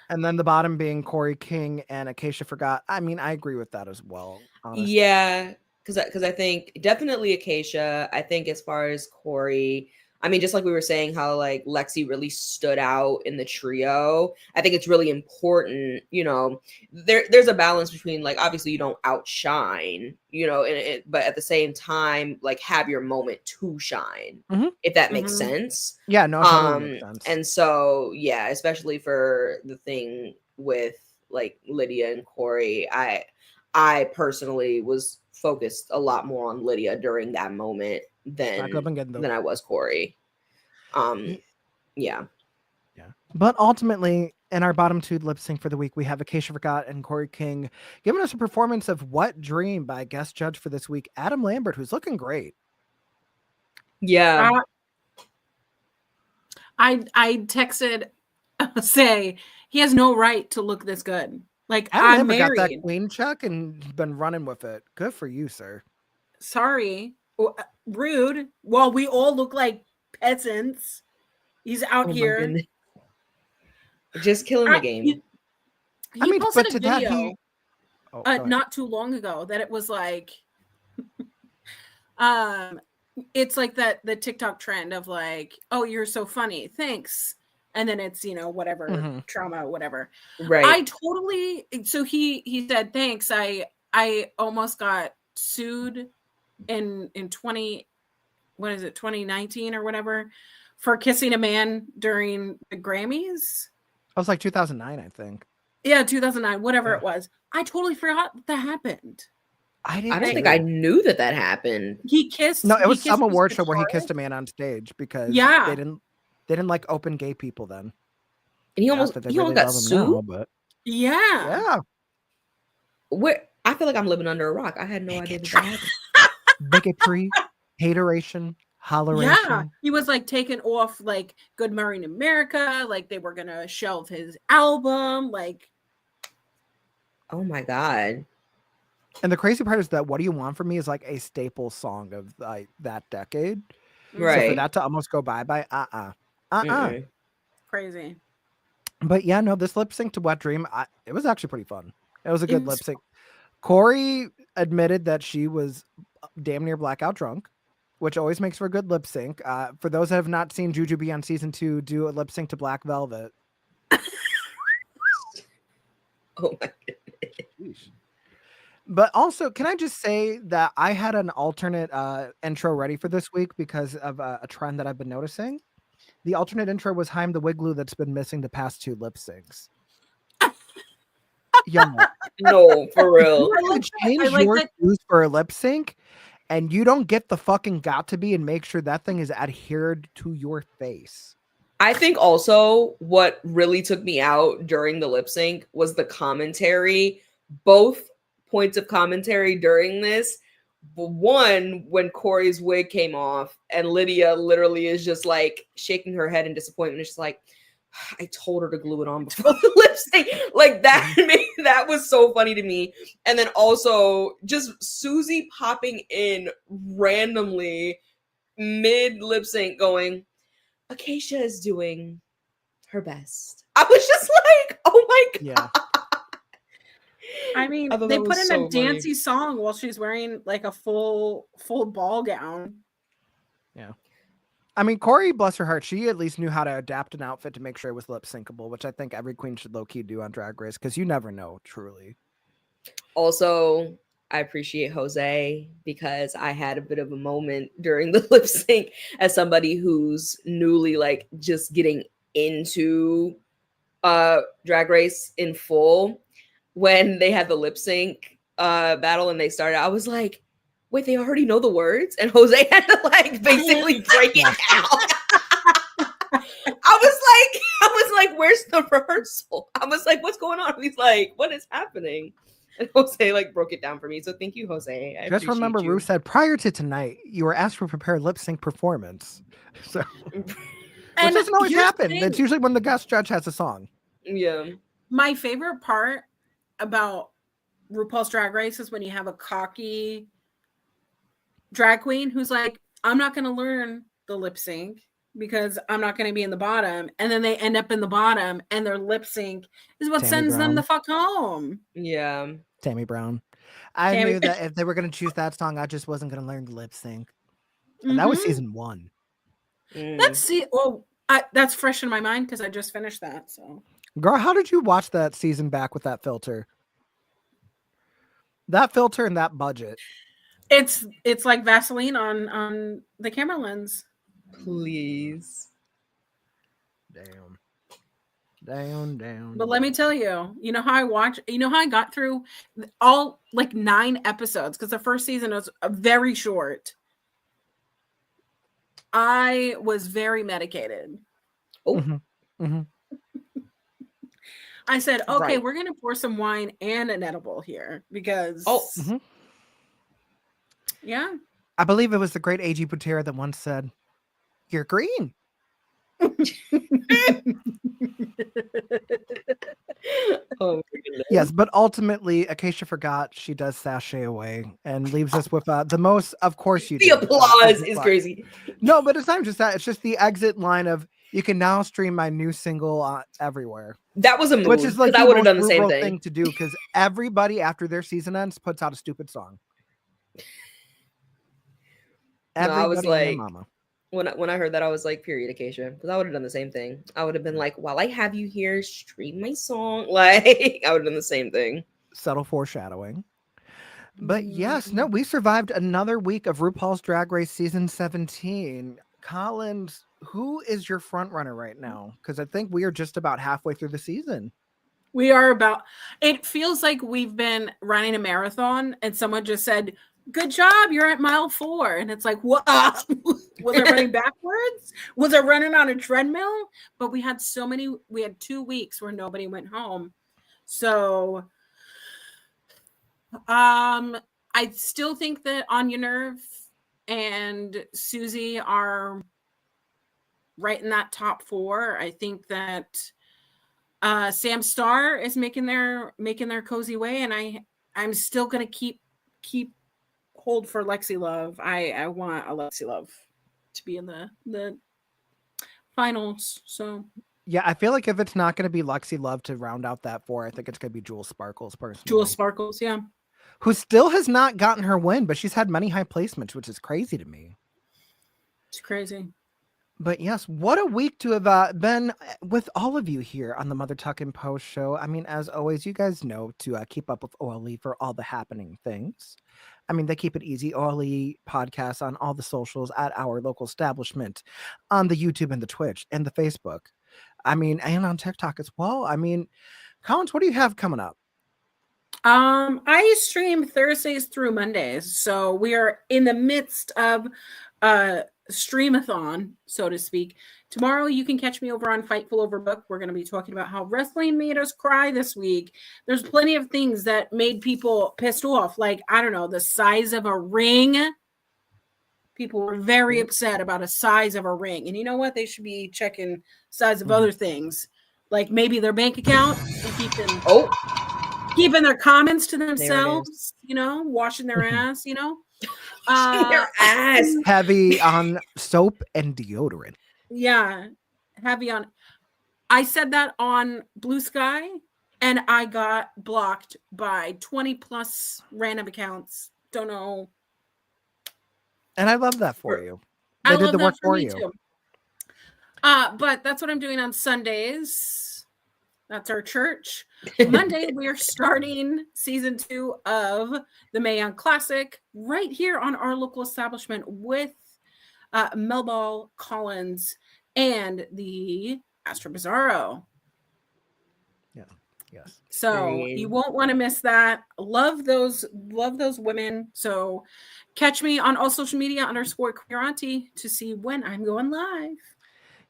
And then the bottom being Corey King and Acacia Forgot. I mean, I agree with that as well. Honestly. Yeah. because I think definitely Acacia. I think as far as Corey, I mean, just like we were saying, how like Lexi really stood out in the trio. I think it's really important, you know. There's a balance between like obviously you don't outshine, you know, but at the same time, like have your moment to shine, if that makes sense. Yeah, no, it totally makes sense. And so yeah, especially for the thing with like Lydia and Corey, I personally was focused a lot more on Lydia during that moment than I was Corey. Yeah. But ultimately, in our bottom two lip sync for the week, we have Acacia Forgot and Corey King giving us a performance of What Dream by guest judge for this week, Adam Lambert, who's looking great. Yeah. I texted say he has no right to look this good. Like Adam I'm Lambert married. got that queen chuck and been running with it. Good for you, sir. Sorry. Rude. Well, we all look like peasants. He's out here. Just killing the game. He I mean, posted but a to that video he not too long ago that it was like it's like the TikTok trend of like, oh, you're so funny, thanks, and then it's, you know, whatever trauma, whatever. Right. I totally. So he said thanks. I almost got sued in 2019 or whatever for kissing a man during the Grammys. I was like 2009, I think. Yeah, 2009, whatever it was. I totally forgot that happened. I don't think I knew that happened. He kissed. No, it was some award show where he kissed a man on stage because they didn't like open gay people then. And he almost got sued. But yeah. Where I feel like I'm living under a rock. I had no idea that happened. Bigotry, hateration, holleration. Yeah, he was like taken off like Good Morning America, like they were gonna shelve his album, like. Oh my god! And the crazy part is that "What Do You Want From Me" is like a staple song of like that decade. Right. So for that to almost go by, crazy. But yeah, no, this lip sync to "Wet Dream," it was actually pretty fun. It was a good lip sync. Corey admitted that she was damn near blackout drunk, which always makes for a good lip sync. For those that have not seen Jujubee on season 2 do a lip sync to Black Velvet. Oh my goodness. But also, can I just say that I had an alternate intro ready for this week because of a trend that I've been noticing. The alternate intro was Haim the Wigloo that's been missing the past 2 lip syncs. Young. No, for real. You change your shoes for a lip sync, and you don't get the fucking got to be and make sure that thing is adhered to your face. I think also what really took me out during the lip sync was the commentary. Both points of commentary during this. One, when Corey's wig came off and Lydia literally is just like shaking her head in disappointment. It's just like, I told her to glue it on before the lip sync. Like that was so funny to me. And then also just Susie popping in randomly mid lip sync going, Acacia is doing her best. I was just like, oh my God. Yeah. I mean, they put in a dancey song while she's wearing like a full ball gown. Yeah. I mean, Corey, bless her heart, she at least knew how to adapt an outfit to make sure it was lip syncable, which I think every queen should low-key do on Drag Race because you never know, truly. Also, I appreciate Jose because I had a bit of a moment during the lip sync as somebody who's newly like just getting into Drag Race in full. When they had the lip sync battle and they started, I was like, wait, they already know the words? And Jose had to like basically break it down. I was like, where's the rehearsal? I was like, what's going on? He's like, what is happening? And Jose like broke it down for me. So thank you, Jose. I just remember Ru said prior to tonight, you were asked to prepare lip sync performance. So which doesn't always happen. It's usually when the guest judge has a song. Yeah. My favorite part about RuPaul's Drag Race is when you have a cocky drag queen who's like, I'm not going to learn the lip sync because I'm not going to be in the bottom. And then they end up in the bottom and their lip sync is what sends them the fuck home. Yeah. Tammy Brown. I Tammy- knew that if they were going to choose that song, I just wasn't going to learn the lip sync. And that was Mhm. season 1. Let's see. Oh, that's fresh in my mind because I just finished that. So Girl, how did you watch that season back with that filter? That filter and that budget. it's like Vaseline on the camera lens. Please. Damn. Down. But let me tell you, you know how I got through all like 9 episodes because the first season was very short. I was very medicated. Oh, Mm-hmm. I said, okay, Right. we're gonna pour some wine and an edible here because Mhm. yeah. I believe it was the great A.G. Butera that once said, "You're green." oh my goodness. Yes, but ultimately, Acacia forgot she does sashay away and leaves us with the most, of course you The do. applause exit is line. crazy. No, but it's not just that. It's just the exit line of, "You can now stream my new single everywhere." That was a move. Which is like I the would have most done the same RuPaul thing. thing to do because everybody after their season ends puts out a stupid song. No, I was Everybody and their like, mama. when I heard that, I was like, period, Acacia, because I would have done the same thing. I would have been like, while I have you here, stream my song. Like, I would have done the same thing. Subtle foreshadowing. But yes, no, we survived another week of RuPaul's Drag Race season 17. Collins, who is your front runner right now? Because I think we are just about halfway through the season. We are about, it feels like we've been running a marathon and someone just said, good job, you're at mile 4. And it's like, what? Was I running backwards? Was I running on a treadmill? But we had 2 weeks where nobody went home. So I still think that Anya Nerve and Susie are right in that top 4. I think that Sam Starr is making their cozy way, and I'm still gonna keep hold for Lexi Love. I want Alexi Love to be in the finals. So Yeah, I feel like if it's not going to be Lexi Love to round out that 4, I think it's going to be Jewel Sparkles personally. Jewel Sparkles, yeah, who still has not gotten her win, but she's had many high placements, which is crazy to me. it's crazy. But yes, what a week to have been with all of you here on the Mother Tuck and Post show. I mean, as always, you guys know to keep up with OLE for all the happening things. I mean, they keep it easy. OLE podcasts on all the socials at our local establishment, on the YouTube and the Twitch and the Facebook. I mean, and on TikTok as well. I mean, Collins, what do you have coming up? I stream Thursdays through Mondays, so we are in the midst of streamathon, so to speak. Tomorrow you can catch me over on Fightful Overbook. We're going to be talking about how wrestling made us cry this week. There's plenty of things that made people pissed off, like, I don't know, the size of a ring. People were very upset about a size of a ring, and you know what? They should be checking size of other things, like maybe their bank account and keeping their comments to themselves, you know, washing their ass, you know. Their ass. Heavy on soap and deodorant. Yeah, heavy on. I said that on Blue Sky, and I got blocked by 20 plus random accounts. Don't know. And I love that for you. I They did love the that work for for me you. too. But that's what I'm doing on Sundays. That's our church. Monday, we are starting season 2 of the Mayon Classic right here on our local establishment with Melball Collins and the Astro Bizarro. Yes. So you won't want to miss that. Love those women. So catch me on all social media _queer auntie to see when I'm going live.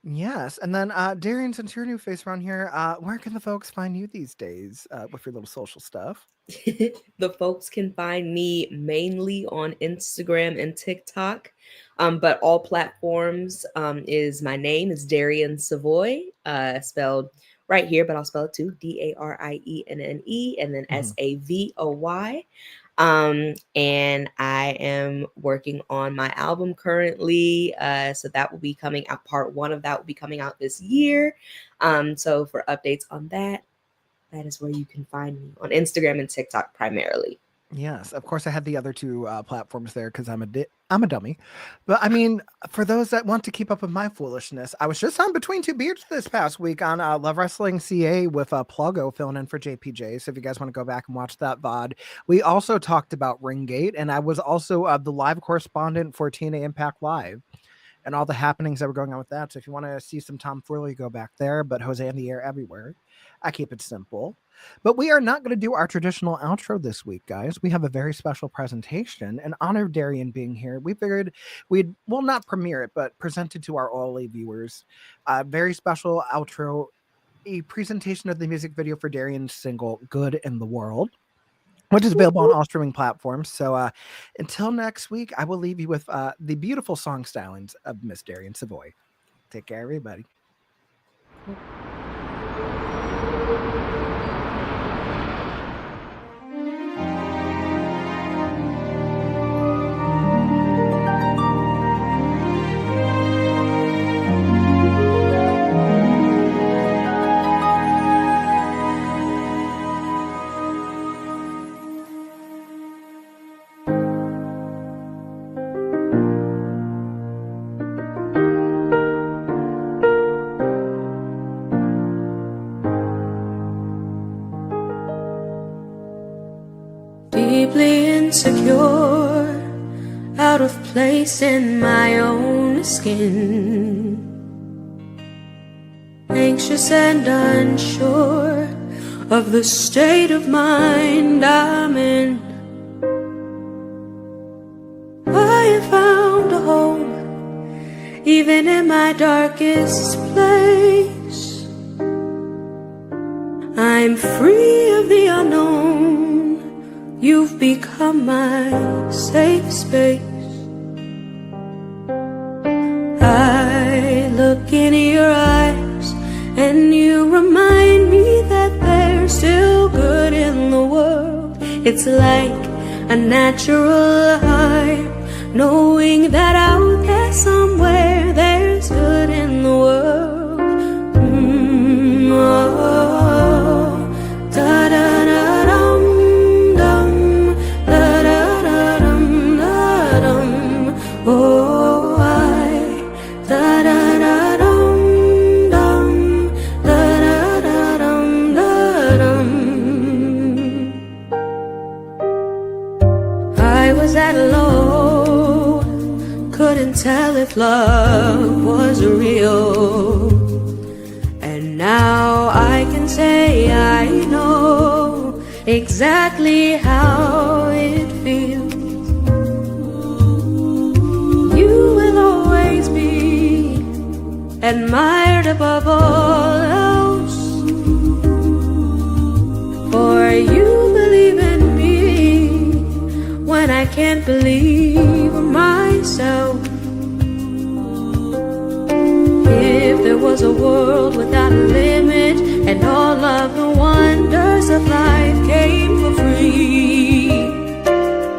Yes. And then Darienne, since you're a new face around here, where can the folks find you these days with your little social stuff? The folks can find me mainly on Instagram and TikTok, but all platforms is my name is Darienne Savoy, spelled right here, but I'll spell it too, DARIENNE, and then SAVOY. And I am working on my album currently, so that will be coming out. Part 1 of that will be coming out this year. So for updates on that, that is where you can find me on Instagram and TikTok primarily. Yes, of course I had the other two platforms there because I'm a dummy. But I mean, for those that want to keep up with my foolishness, I was just on Between Two Beards this past week on Love Wrestling CA with Pluggo filling in for JPJ. So if you guys want to go back and watch that VOD, we also talked about Ringgate, and I was also the live correspondent for TNA Impact Live and all the happenings that were going on with that. So if you want to see some tomfoolery, go back there. But Jose in the air everywhere. I keep it simple. But we are not going to do our traditional outro this week, guys. We have a very special presentation. In honor of Darienne being here, we figured we'd, well, not premiere it, but present it to our OLA viewers. A very special outro, a presentation of the music video for Darienne's single, Good in the World, which is available on all streaming platforms. So until next week, I will leave you with the beautiful song stylings of Miss Darienne Savoy. Take care, everybody. Deeply insecure, out of place in my own skin, anxious and unsure of the state of mind I'm in. I have found a home, even in my darkest place. I'm free of the unknown. You've become my safe space. I look in your eyes and you remind me that there's still good in the world. It's like a natural high, knowing that out there somewhere there's good in the world. Tell if love was real, and now I can say I know exactly how it feels. You will always be admired above all else, for you believe in me when I can't believe myself. If there was a world without a limit and all of the wonders of life came for free,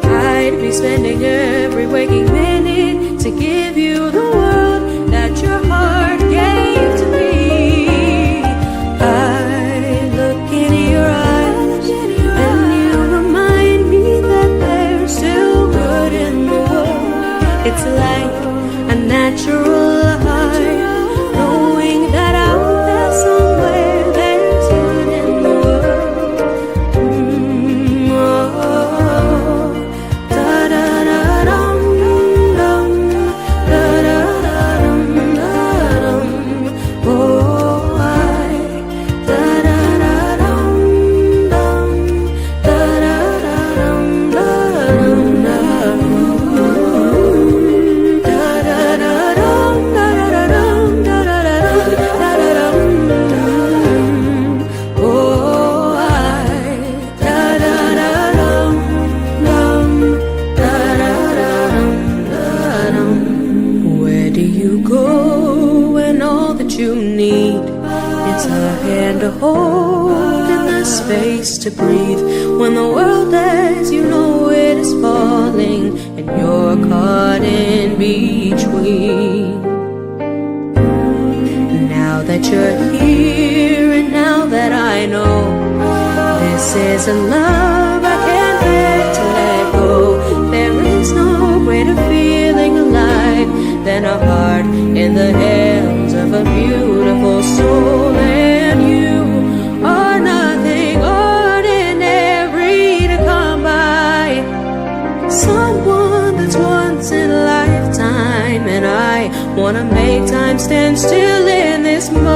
I'd be spending every waking minute to give you the world that your heart gave to me. I look in your eyes and you remind me that there's still good in the world. It's like a natural high, knowing that out there somewhere there's good in the world. Da-da-da-dum-dum, da-da-da-dum-da-dum. Oh, da-da-da-dum-dum, where do you go when all that you need is a hand to hold and the space to breathe? When the world as you know it is falling and you're caught in between. Now that you're here and now that I know this is a love I can't bear to greater feeling alive than a heart in the hands of a beautiful soul. And you are nothing ordinary to come by. Someone that's once in a lifetime, and I wanna make time stand still in this moment.